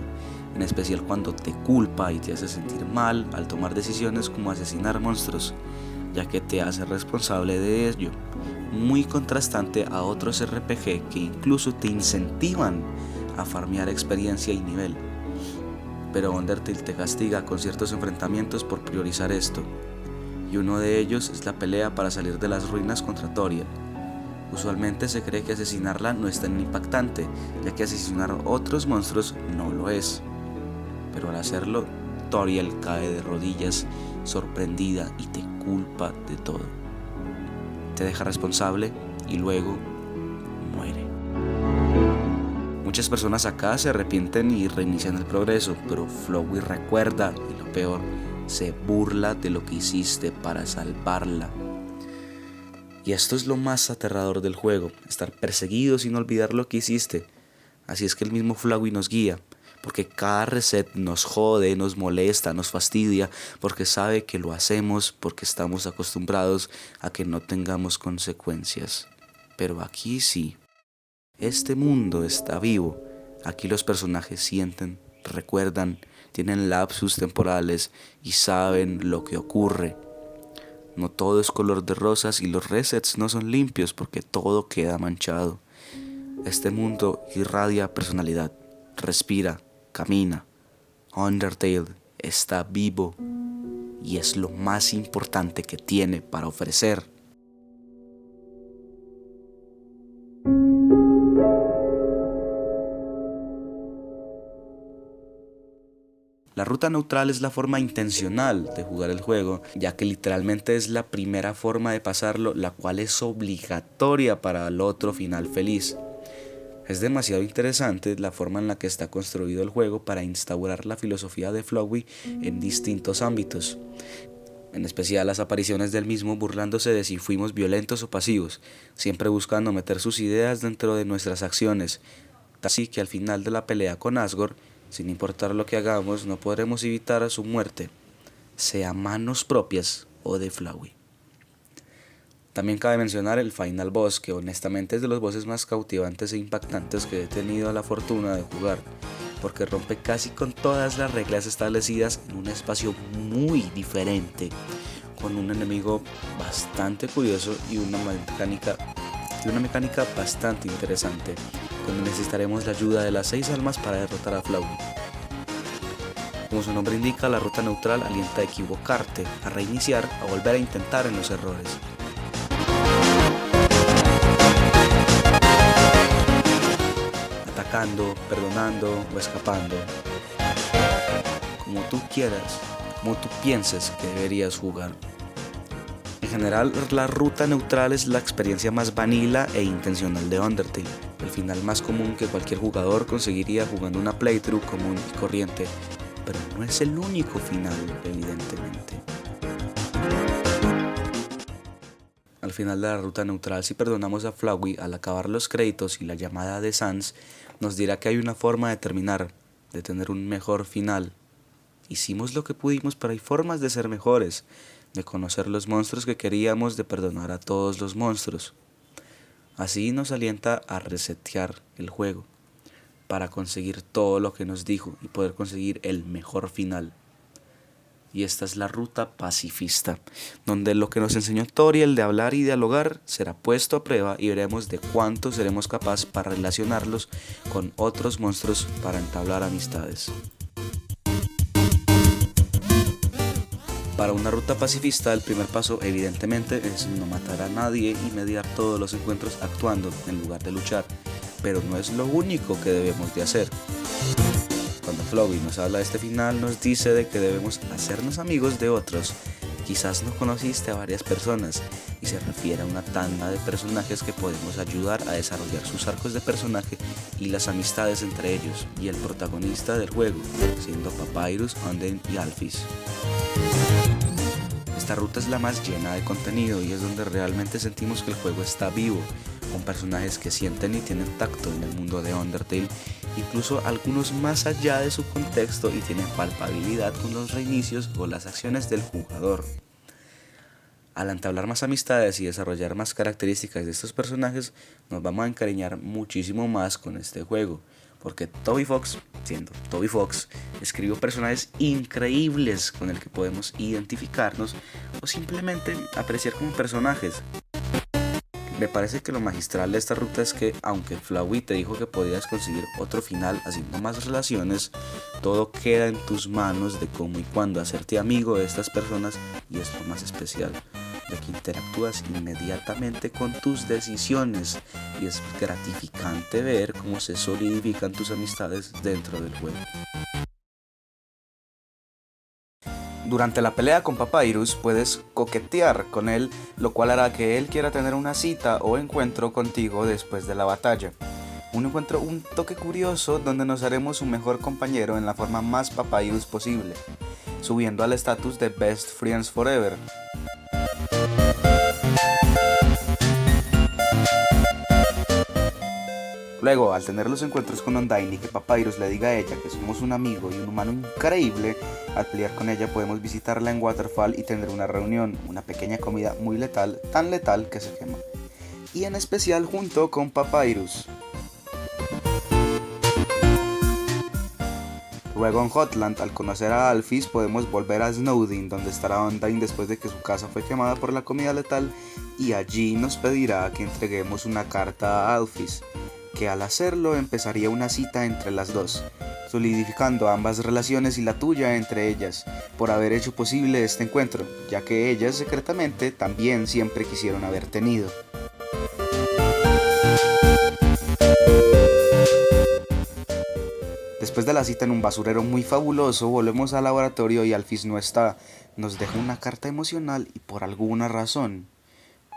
en especial cuando te culpa y te hace sentir mal al tomar decisiones como asesinar monstruos, ya que te hace responsable de ello, muy contrastante a otros RPG que incluso te incentivan a farmear experiencia y nivel. Pero Undertale te castiga con ciertos enfrentamientos por priorizar esto, y uno de ellos es la pelea para salir de las ruinas contra Toriel. Usualmente se cree que asesinarla no es tan impactante, ya que asesinar a otros monstruos no lo es. Pero al hacerlo, Toriel cae de rodillas, sorprendida y te culpa de todo. Te deja responsable y luego muere. Muchas personas acá se arrepienten y reinician el progreso, pero Flowey recuerda y lo peor, se burla de lo que hiciste para salvarla. Y esto es lo más aterrador del juego, estar perseguido sin olvidar lo que hiciste. Así es que el mismo Flowey nos guía, porque cada reset nos jode, nos molesta, nos fastidia, porque sabe que lo hacemos porque estamos acostumbrados a que no tengamos consecuencias. Pero aquí sí, este mundo está vivo, aquí los personajes sienten, recuerdan, tienen lapsus temporales y saben lo que ocurre. No todo es color de rosas y los resets no son limpios porque todo queda manchado. Este mundo irradia personalidad, respira, camina. Undertale está vivo y es lo más importante que tiene para ofrecer. La ruta neutral es la forma intencional de jugar el juego, ya que literalmente es la primera forma de pasarlo, la cual es obligatoria para el otro final feliz. Es demasiado interesante la forma en la que está construido el juego para instaurar la filosofía de Flowey en distintos ámbitos, en especial las apariciones del mismo burlándose de si fuimos violentos o pasivos, siempre buscando meter sus ideas dentro de nuestras acciones, así que al final de la pelea con Asgore, sin importar lo que hagamos, no podremos evitar su muerte, sea manos propias o de Flowey. También cabe mencionar el Final Boss, que honestamente es de los bosses más cautivantes e impactantes que he tenido la fortuna de jugar, porque rompe casi con todas las reglas establecidas en un espacio muy diferente, con un enemigo bastante curioso y una mecánica bastante interesante, donde necesitaremos la ayuda de las 6 almas para derrotar a Flowey. Como su nombre indica, la ruta neutral alienta a equivocarte, a reiniciar, a volver a intentar en los errores. Atacando, perdonando o escapando. Como tú quieras, como tú pienses que deberías jugar. En general, la ruta neutral es la experiencia más vanilla e intencional de Undertale, el final más común que cualquier jugador conseguiría jugando una playthrough común y corriente, pero no es el único final, evidentemente. Al final de la ruta neutral, si perdonamos a Flowey al acabar los créditos y la llamada de Sans, nos dirá que hay una forma de terminar, de tener un mejor final. Hicimos lo que pudimos, pero hay formas de ser mejores, de conocer los monstruos que queríamos, de perdonar a todos los monstruos. Así nos alienta a resetear el juego, para conseguir todo lo que nos dijo y poder conseguir el mejor final. Y esta es la ruta pacifista, donde lo que nos enseñó Toriel de hablar y dialogar será puesto a prueba y veremos de cuánto seremos capaces para relacionarlos con otros monstruos para entablar amistades. Para una ruta pacifista, el primer paso evidentemente es no matar a nadie y mediar todos los encuentros actuando en lugar de luchar, pero no es lo único que debemos de hacer. Cuando Flowey nos habla de este final, nos dice de que debemos hacernos amigos de otros. Quizás no conociste a varias personas y se refiere a una tanda de personajes que podemos ayudar a desarrollar sus arcos de personaje y las amistades entre ellos y el protagonista del juego, siendo Papyrus, Undyne y Alphys. Esta ruta es la más llena de contenido y es donde realmente sentimos que el juego está vivo, con personajes que sienten y tienen tacto en el mundo de Undertale, incluso algunos más allá de su contexto y tienen palpabilidad con los reinicios o las acciones del jugador. Al entablar más amistades y desarrollar más características de estos personajes, nos vamos a encariñar muchísimo más con este juego, porque Toby Fox, siendo Toby Fox, escribió personajes increíbles con el que podemos identificarnos o simplemente apreciar como personajes. Me parece que lo magistral de esta ruta es que, aunque Flowey te dijo que podías conseguir otro final haciendo más relaciones, todo queda en tus manos de cómo y cuándo hacerte amigo de estas personas, y es lo más especial, de que interactúas inmediatamente con tus decisiones y es gratificante ver cómo se solidifican tus amistades dentro del juego. Durante la pelea con Papyrus puedes coquetear con él, lo cual hará que él quiera tener una cita o encuentro contigo después de la batalla. Un encuentro un toque curioso donde nos haremos un mejor compañero en la forma más Papyrus posible, subiendo al estatus de Best Friends Forever. Luego, al tener los encuentros con Undyne y que Papyrus le diga a ella que somos un amigo y un humano increíble, al pelear con ella podemos visitarla en Waterfall y tener una reunión, una pequeña comida muy letal, tan letal que se quema. Y en especial junto con Papyrus. Luego en Hotland, al conocer a Alphys, podemos volver a Snowdin, donde estará Undyne después de que su casa fue quemada por la comida letal, y allí nos pedirá que entreguemos una carta a Alphys, que al hacerlo empezaría una cita entre las dos, solidificando ambas relaciones y la tuya entre ellas, por haber hecho posible este encuentro, ya que ellas secretamente también siempre quisieron haber tenido. Después de la cita en un basurero muy fabuloso, volvemos al laboratorio y Alphys no está. Nos deja una carta emocional y por alguna razón,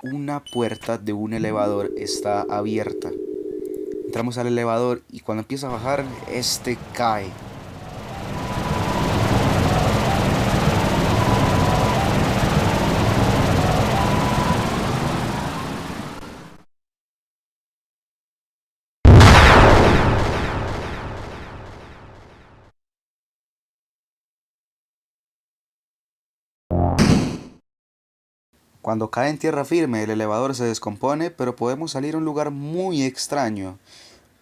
una puerta de un elevador está abierta. Entramos al elevador y cuando empieza a bajar, este cae. Cuando cae en tierra firme, el elevador se descompone, pero podemos salir a un lugar muy extraño,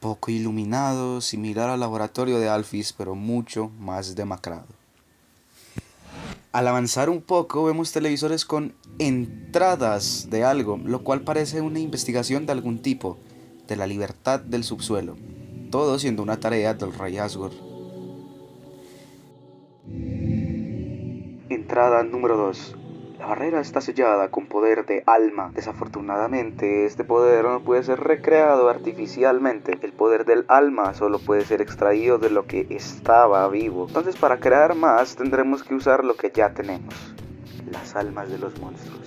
poco iluminado, similar al laboratorio de Alphys, pero mucho más demacrado. Al avanzar un poco, vemos televisores con entradas de algo, lo cual parece una investigación de algún tipo, de la libertad del subsuelo, todo siendo una tarea del rey Asgore. Entrada número 2. La barrera está sellada con poder de alma. Desafortunadamente, este poder no puede ser recreado artificialmente. El poder del alma solo puede ser extraído de lo que estaba vivo. Entonces, para crear más, tendremos que usar lo que ya tenemos: las almas de los monstruos.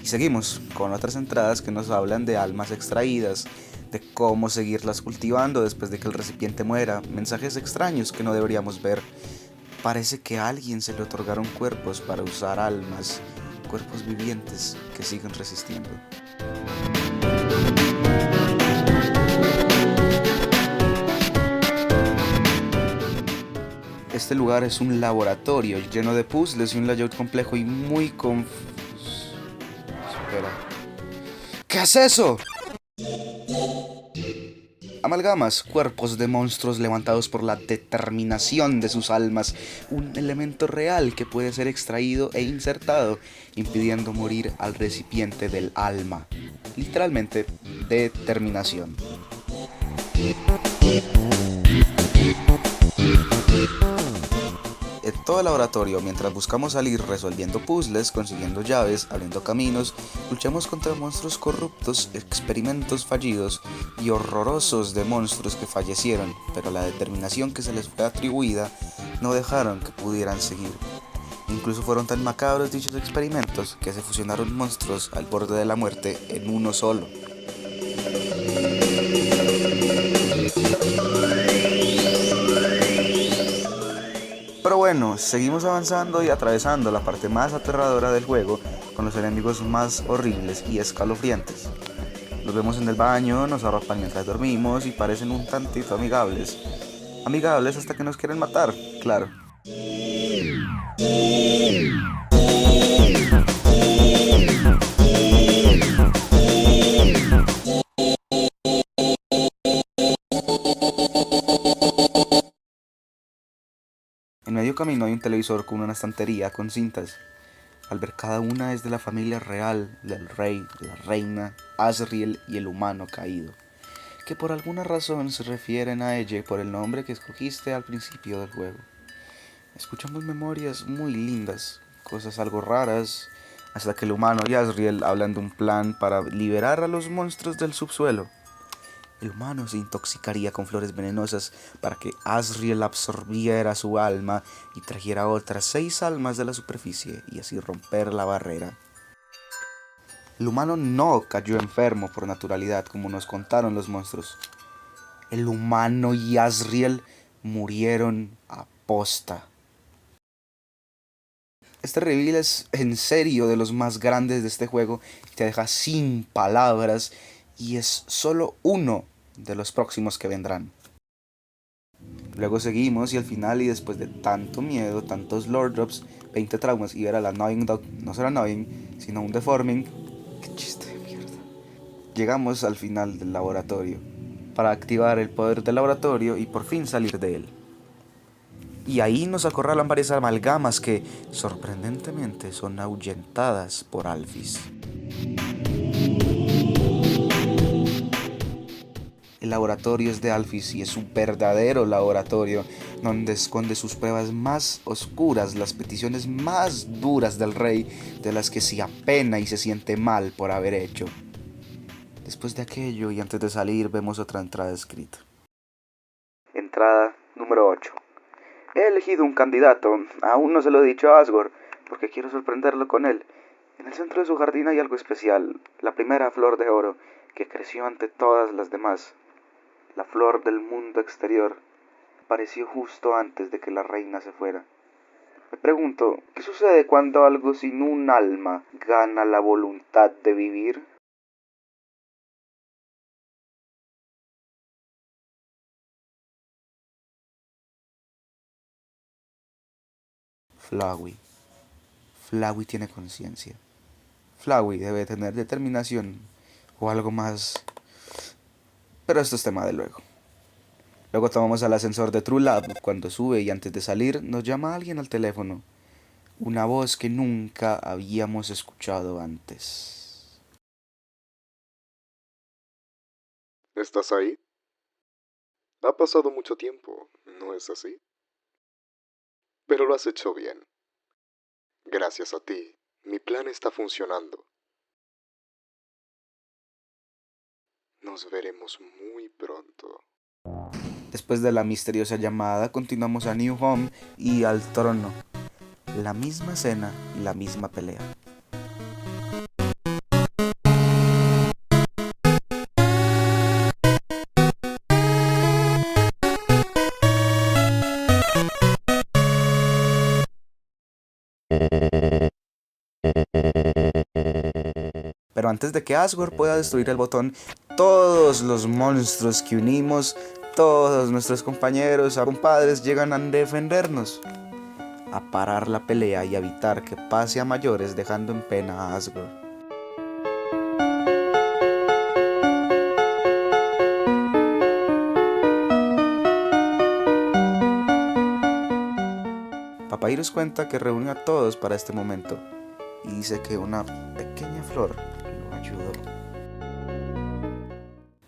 Y seguimos con otras entradas que nos hablan de almas extraídas, de cómo seguirlas cultivando después de que el recipiente muera, mensajes extraños que no deberíamos ver. Parece que a alguien se le otorgaron cuerpos para usar almas, cuerpos vivientes que siguen resistiendo. Este lugar es un laboratorio lleno de puzzles y un layout complejo y muy confuso. Espera. ¿Qué es eso? Amalgamas, cuerpos de monstruos levantados por la determinación de sus almas, un elemento real que puede ser extraído e insertado, impidiendo morir al recipiente del alma. Literalmente, determinación. En todo el laboratorio, mientras buscamos salir resolviendo puzzles, consiguiendo llaves, abriendo caminos, luchamos contra monstruos corruptos, experimentos fallidos y horrorosos de monstruos que fallecieron, pero la determinación que se les fue atribuida no dejaron que pudieran seguir. Incluso fueron tan macabros dichos experimentos que se fusionaron monstruos al borde de la muerte en uno solo. Pero bueno, seguimos avanzando y atravesando la parte más aterradora del juego, con los enemigos más horribles y escalofriantes. Los vemos en el baño, nos arropan mientras dormimos y parecen un tantito amigables. Amigables hasta que nos quieren matar, claro. En medio camino hay un televisor con una estantería con cintas. Al ver cada una es de la familia real, del rey, la reina, Asriel y el humano caído, que por alguna razón se refieren a ella por el nombre que escogiste al principio del juego. Escuchamos memorias muy lindas, cosas algo raras, hasta que el humano y Asriel hablan de un plan para liberar a los monstruos del subsuelo. El humano se intoxicaría con flores venenosas para que Asriel absorbiera su alma y trajera otras 6 almas de la superficie y así romper la barrera. El humano no cayó enfermo por naturalidad como nos contaron los monstruos. El humano y Asriel murieron a posta. Este reveal es en serio de los más grandes de este juego y te deja sin palabras. Y es solo uno de los próximos que vendrán. Luego seguimos y al final, y después de tanto miedo, tantos lore drops, 20 traumas y ver a la Annoying Dog, no ser Annoying, sino un Deforming, qué chiste de mierda. Llegamos al final del laboratorio. para activar el poder del laboratorio y por fin salir de él. Y ahí nos acorralan varias amalgamas que, sorprendentemente, son ahuyentadas por Alphys. El laboratorio es de Alphys y es un verdadero laboratorio donde esconde sus pruebas más oscuras, las peticiones más duras del rey, de las que se apena y se siente mal por haber hecho. Después de aquello y antes de salir vemos otra entrada escrita. Entrada número 8. He elegido un candidato, aún no se lo he dicho a Asgore, porque quiero sorprenderlo con él. En el centro de su jardín hay algo especial, la primera flor de oro, que creció ante todas las demás. La flor del mundo exterior apareció justo antes de que la reina se fuera. Me pregunto, ¿qué sucede cuando algo sin un alma gana la voluntad de vivir? Flowey. Flowey tiene conciencia. Flowey debe tener determinación o algo más. Pero esto es tema de luego. Luego tomamos al ascensor de True Lab. Cuando sube y antes de salir nos llama alguien al teléfono. Una voz que nunca habíamos escuchado antes. ¿Estás ahí? Ha pasado mucho tiempo, ¿no es así? Pero lo has hecho bien. Gracias a ti, mi plan está funcionando. Nos veremos muy pronto. Después de la misteriosa llamada, continuamos a New Home y al trono. La misma escena y la misma pelea. Pero antes de que Asgore pueda destruir el botón, todos los monstruos que unimos, todos nuestros compañeros, compadres, llegan a defendernos, a parar la pelea y a evitar que pase a mayores, dejando en pena a Asgore. Papyrus cuenta que reunió a todos para este momento y dice que una pequeña flor lo ayudó.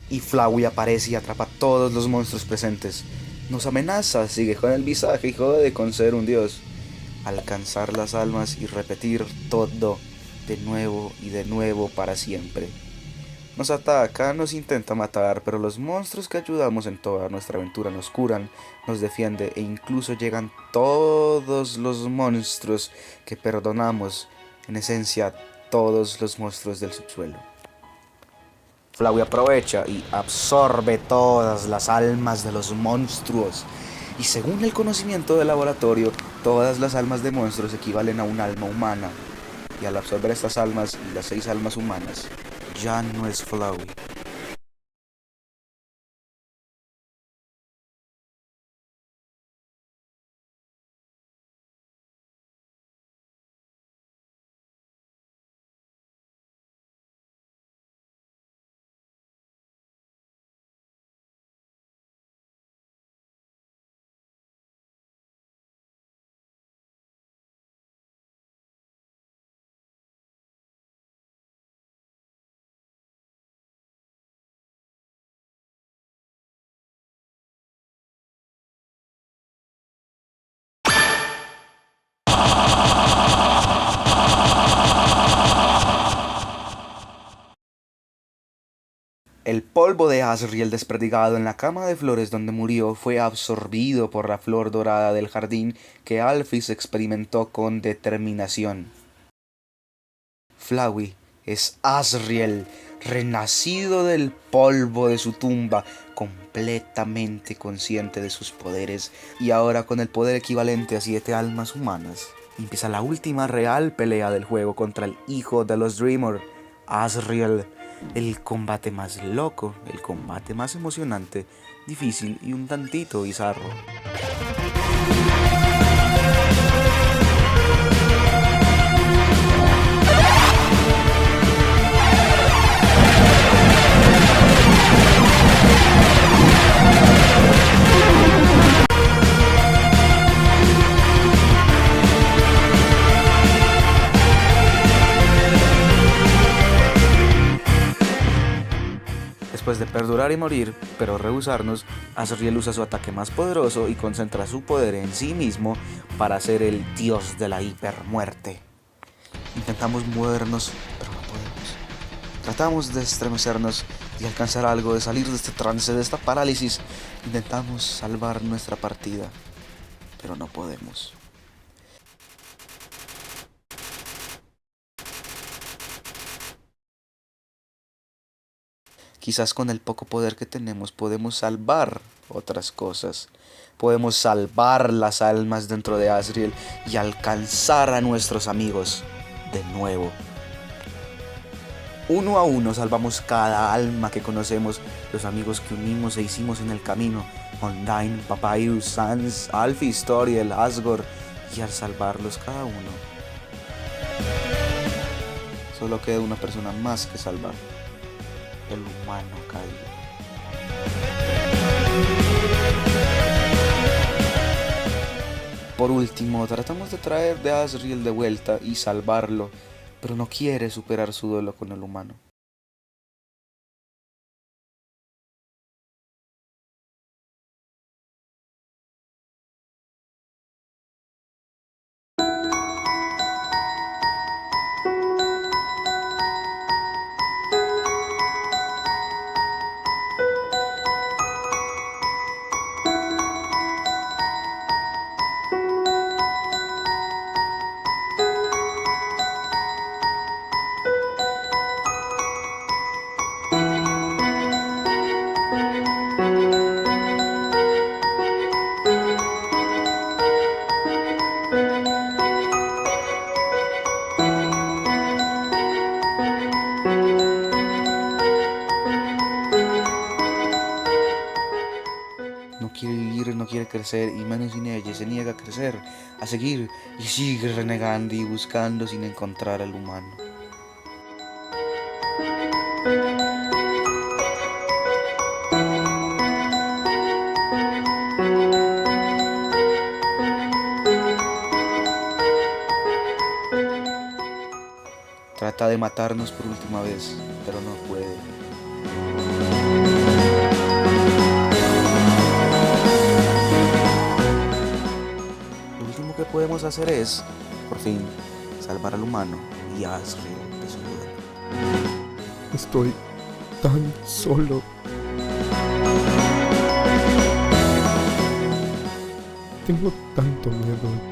Y Flowey aparece y atrapa a todos los monstruos presentes. Nos amenaza, sigue con el visaje y jode con ser un dios. Alcanzar las almas y repetir todo de nuevo y de nuevo para siempre. Nos ataca, nos intenta matar, pero los monstruos que ayudamos en toda nuestra aventura nos curan, nos defiende e incluso llegan todos los monstruos que perdonamos, en esencia todos los monstruos del subsuelo. Flowey aprovecha y absorbe todas las almas de los monstruos. Y según el conocimiento del laboratorio, todas las almas de monstruos equivalen a un alma humana. Y al absorber estas almas y las 6 almas humanas, ya no es Flowey. El polvo de Asriel desperdigado en la cama de flores donde murió fue absorbido por la flor dorada del jardín que Alphys experimentó con determinación. Flowey es Asriel, renacido del polvo de su tumba, completamente consciente de sus poderes y ahora con el poder equivalente a 7 almas humanas. Empieza la última real pelea del juego contra el hijo de los Dreamer, Asriel. El combate más loco, el combate más emocionante, difícil y un tantito bizarro. Después de perdurar y morir, pero rehusarnos, Azriel usa su ataque más poderoso y concentra su poder en sí mismo para ser el dios de la hipermuerte. Intentamos movernos, pero no podemos. Tratamos de estremecernos y alcanzar algo, de salir de este trance, de esta parálisis. Intentamos salvar nuestra partida, pero no podemos. Quizás con el poco poder que tenemos podemos salvar otras cosas. Podemos salvar las almas dentro de Azriel y alcanzar a nuestros amigos de nuevo. Uno a uno salvamos cada alma que conocemos, los amigos que unimos e hicimos en el camino. Undyne, Papyrus, Sans, Alfie, Storiel, Asgore. Y al salvarlos cada uno, solo queda una persona más que salvar. El humano caído. Por último, tratamos de traer de Azriel de vuelta y salvarlo, pero no quiere superar su duelo con el humano. No quiere vivir, no quiere crecer, y menos sin ella, se niega a crecer, a seguir, y sigue renegando y buscando sin encontrar al humano. Trata de matarnos por última vez, pero no puede. Lo último que podemos hacer es, por fin, salvar al humano y a Azriel de su duelo. Estoy tan solo. Tengo tanto miedo.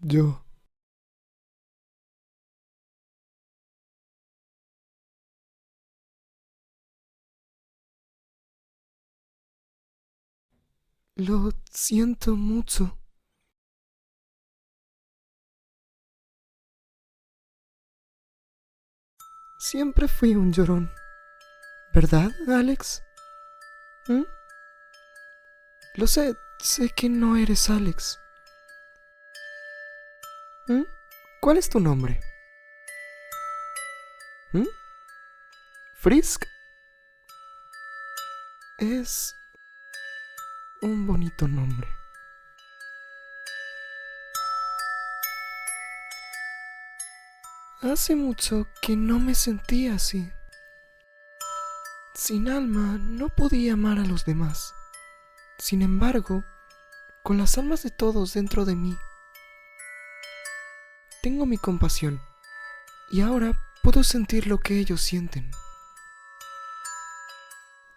Yo... Lo siento mucho. Siempre fui un llorón, ¿verdad, Alex? ¿Mm? Lo sé que no eres Alex. ¿Mm? ¿Cuál es tu nombre? ¿Mm? ¿Frisk? Es un bonito nombre. Hace mucho que no me sentía así. Sin alma no podía amar a los demás. Sin embargo, con las almas de todos dentro de mí, tengo mi compasión y ahora puedo sentir lo que ellos sienten.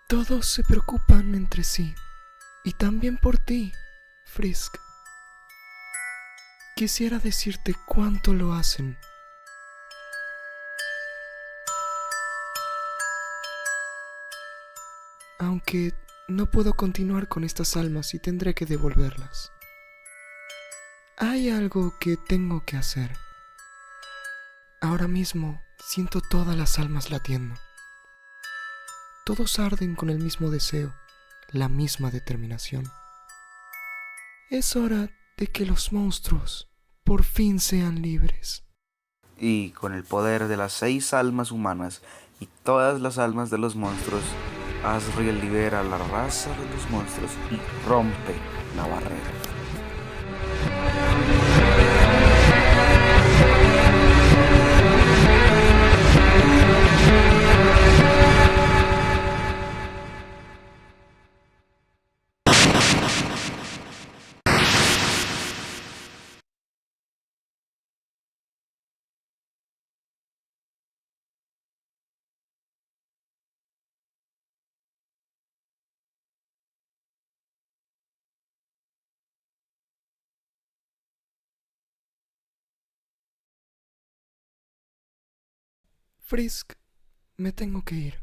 Todos se preocupan entre sí y también por ti, Frisk. Quisiera decirte cuánto lo hacen. Aunque no puedo continuar con estas almas y tendré que devolverlas. Hay algo que tengo que hacer. Ahora mismo siento todas las almas latiendo. Todos arden con el mismo deseo, la misma determinación. Es hora de que los monstruos por fin sean libres. Y con el poder de las 6 almas humanas y todas las almas de los monstruos, Azriel libera a la raza de los monstruos y rompe la barrera. Frisk, me tengo que ir.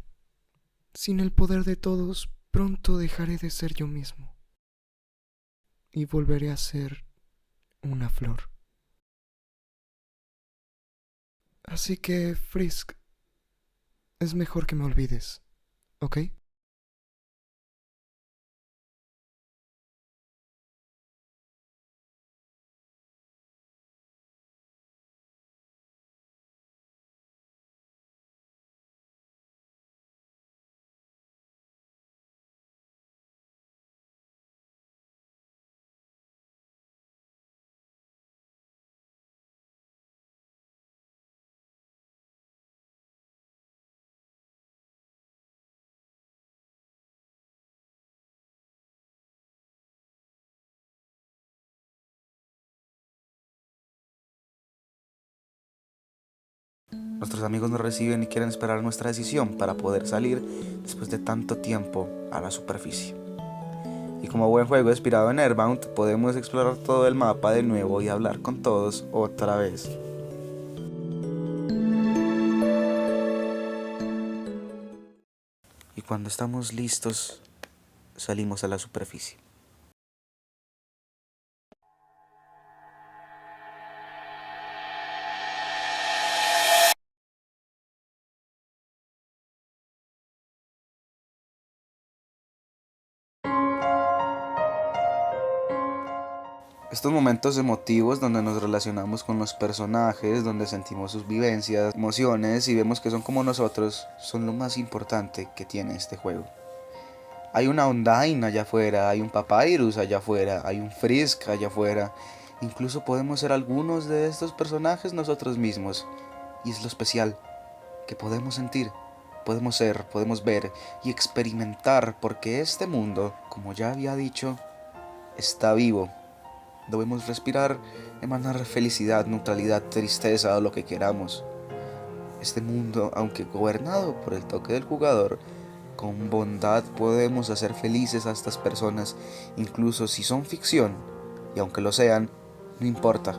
Sin el poder de todos, pronto dejaré de ser yo mismo. Y volveré a ser una flor. Así que, Frisk, es mejor que me olvides, ¿ok? Nuestros amigos nos reciben y quieren esperar nuestra decisión para poder salir después de tanto tiempo a la superficie. Y como buen juego inspirado en Earthbound, podemos explorar todo el mapa de nuevo y hablar con todos otra vez. Y cuando estamos listos, salimos a la superficie. Estos momentos emotivos donde nos relacionamos con los personajes, donde sentimos sus vivencias, emociones y vemos que son como nosotros, son lo más importante que tiene este juego. Hay una Undyne allá afuera, hay un Papyrus allá afuera, hay un Frisk allá afuera. Incluso podemos ser algunos de estos personajes nosotros mismos. Y es lo especial, que podemos sentir, podemos ser, podemos ver y experimentar, porque este mundo, como ya había dicho, está vivo. Debemos respirar, emanar felicidad, neutralidad, tristeza o lo que queramos. Este mundo, aunque gobernado por el toque del jugador, con bondad podemos hacer felices a estas personas, incluso si son ficción, y aunque lo sean, no importa.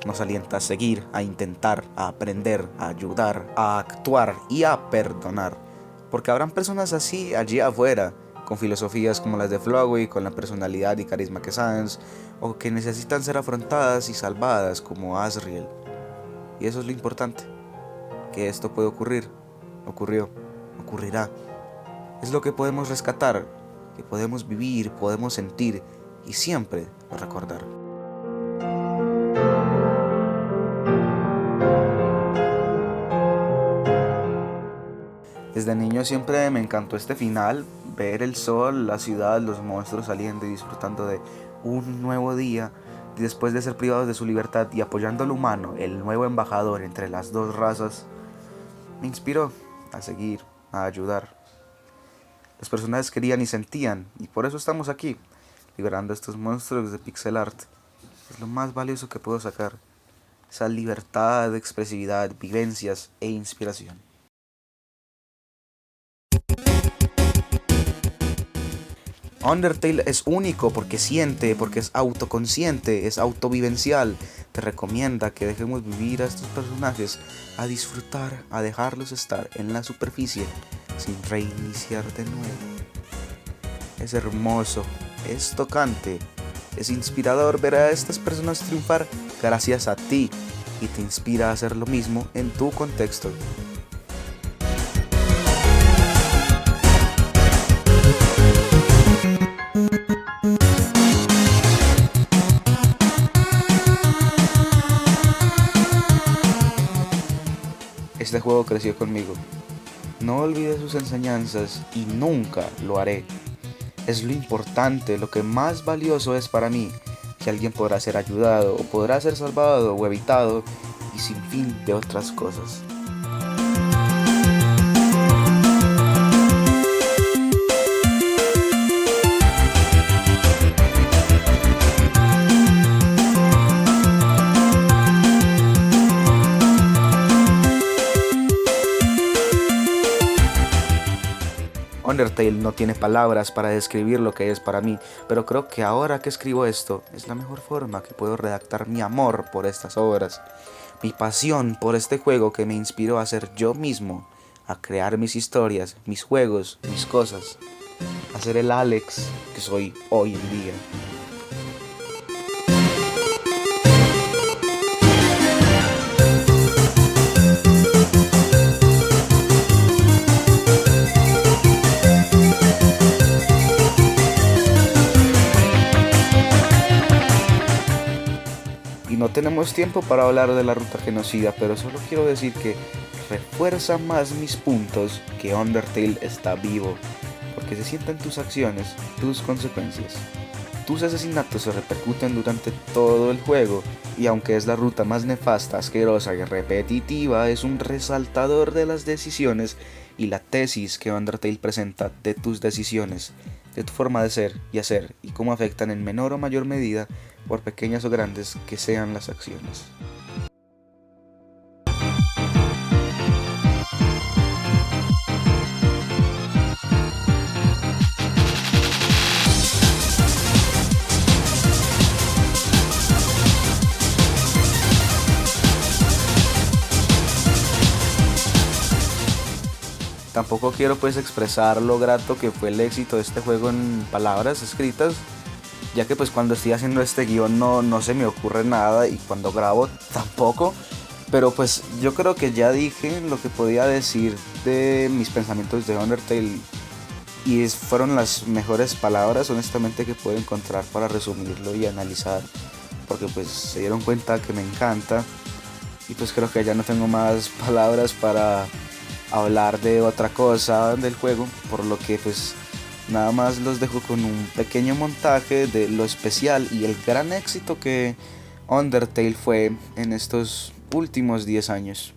Nos alienta a seguir, a intentar, a aprender, a ayudar, a actuar y a perdonar. Porque habrán personas así allí afuera, con filosofías como las de Flowey, con la personalidad y carisma que Sans, o que necesitan ser afrontadas y salvadas como Asriel. Y eso es lo importante, que esto puede ocurrir, ocurrió, ocurrirá. Es lo que podemos rescatar, que podemos vivir, podemos sentir y siempre recordar. Desde niño siempre me encantó este final, ver el sol, la ciudad, los monstruos saliendo y disfrutando de un nuevo día, y después de ser privados de su libertad y apoyando al humano, el nuevo embajador entre las dos razas, me inspiró a seguir, a ayudar. Los personajes querían y sentían, y por eso estamos aquí, liberando a estos monstruos de pixel art. Es lo más valioso que puedo sacar, esa libertad, expresividad, vivencias e inspiración. Undertale es único porque siente, porque es autoconsciente, es autovivencial. Te recomienda que dejemos vivir a estos personajes, a disfrutar, a dejarlos estar en la superficie sin reiniciar de nuevo. Es hermoso, es tocante, es inspirador ver a estas personas triunfar gracias a ti y te inspira a hacer lo mismo en tu contexto. Este juego creció conmigo. No olvidé sus enseñanzas y nunca lo haré. Es lo importante, lo que más valioso es para mí, que alguien podrá ser ayudado, o podrá ser salvado o evitado, y sin fin de otras cosas. Undertale no tiene palabras para describir lo que es para mí, pero creo que ahora que escribo esto es la mejor forma que puedo redactar mi amor por estas obras, mi pasión por este juego que me inspiró a ser yo mismo, a crear mis historias, mis juegos, mis cosas, a ser el Alex que soy hoy en día. Y no tenemos tiempo para hablar de la ruta genocida, pero solo quiero decir que refuerza más mis puntos que Undertale está vivo, porque se sientan tus acciones, tus consecuencias. Tus asesinatos se repercuten durante todo el juego, y aunque es la ruta más nefasta, asquerosa y repetitiva, es un resaltador de las decisiones y la tesis que Undertale presenta de tus decisiones, de tu forma de ser y hacer, y cómo afectan en menor o mayor medida, por pequeñas o grandes que sean las acciones. Tampoco quiero pues expresar lo grato que fue el éxito de este juego en palabras escritas, ya que pues cuando estoy haciendo este guión no se me ocurre nada y cuando grabo tampoco, pero pues yo creo que ya dije lo que podía decir de mis pensamientos de Undertale y fueron las mejores palabras honestamente que puedo encontrar para resumirlo y analizar, porque pues se dieron cuenta que me encanta y pues creo que ya no tengo más palabras para hablar de otra cosa del juego, por lo que pues nada más los dejo con un pequeño montaje de lo especial y el gran éxito que Undertale fue en estos últimos 10 años.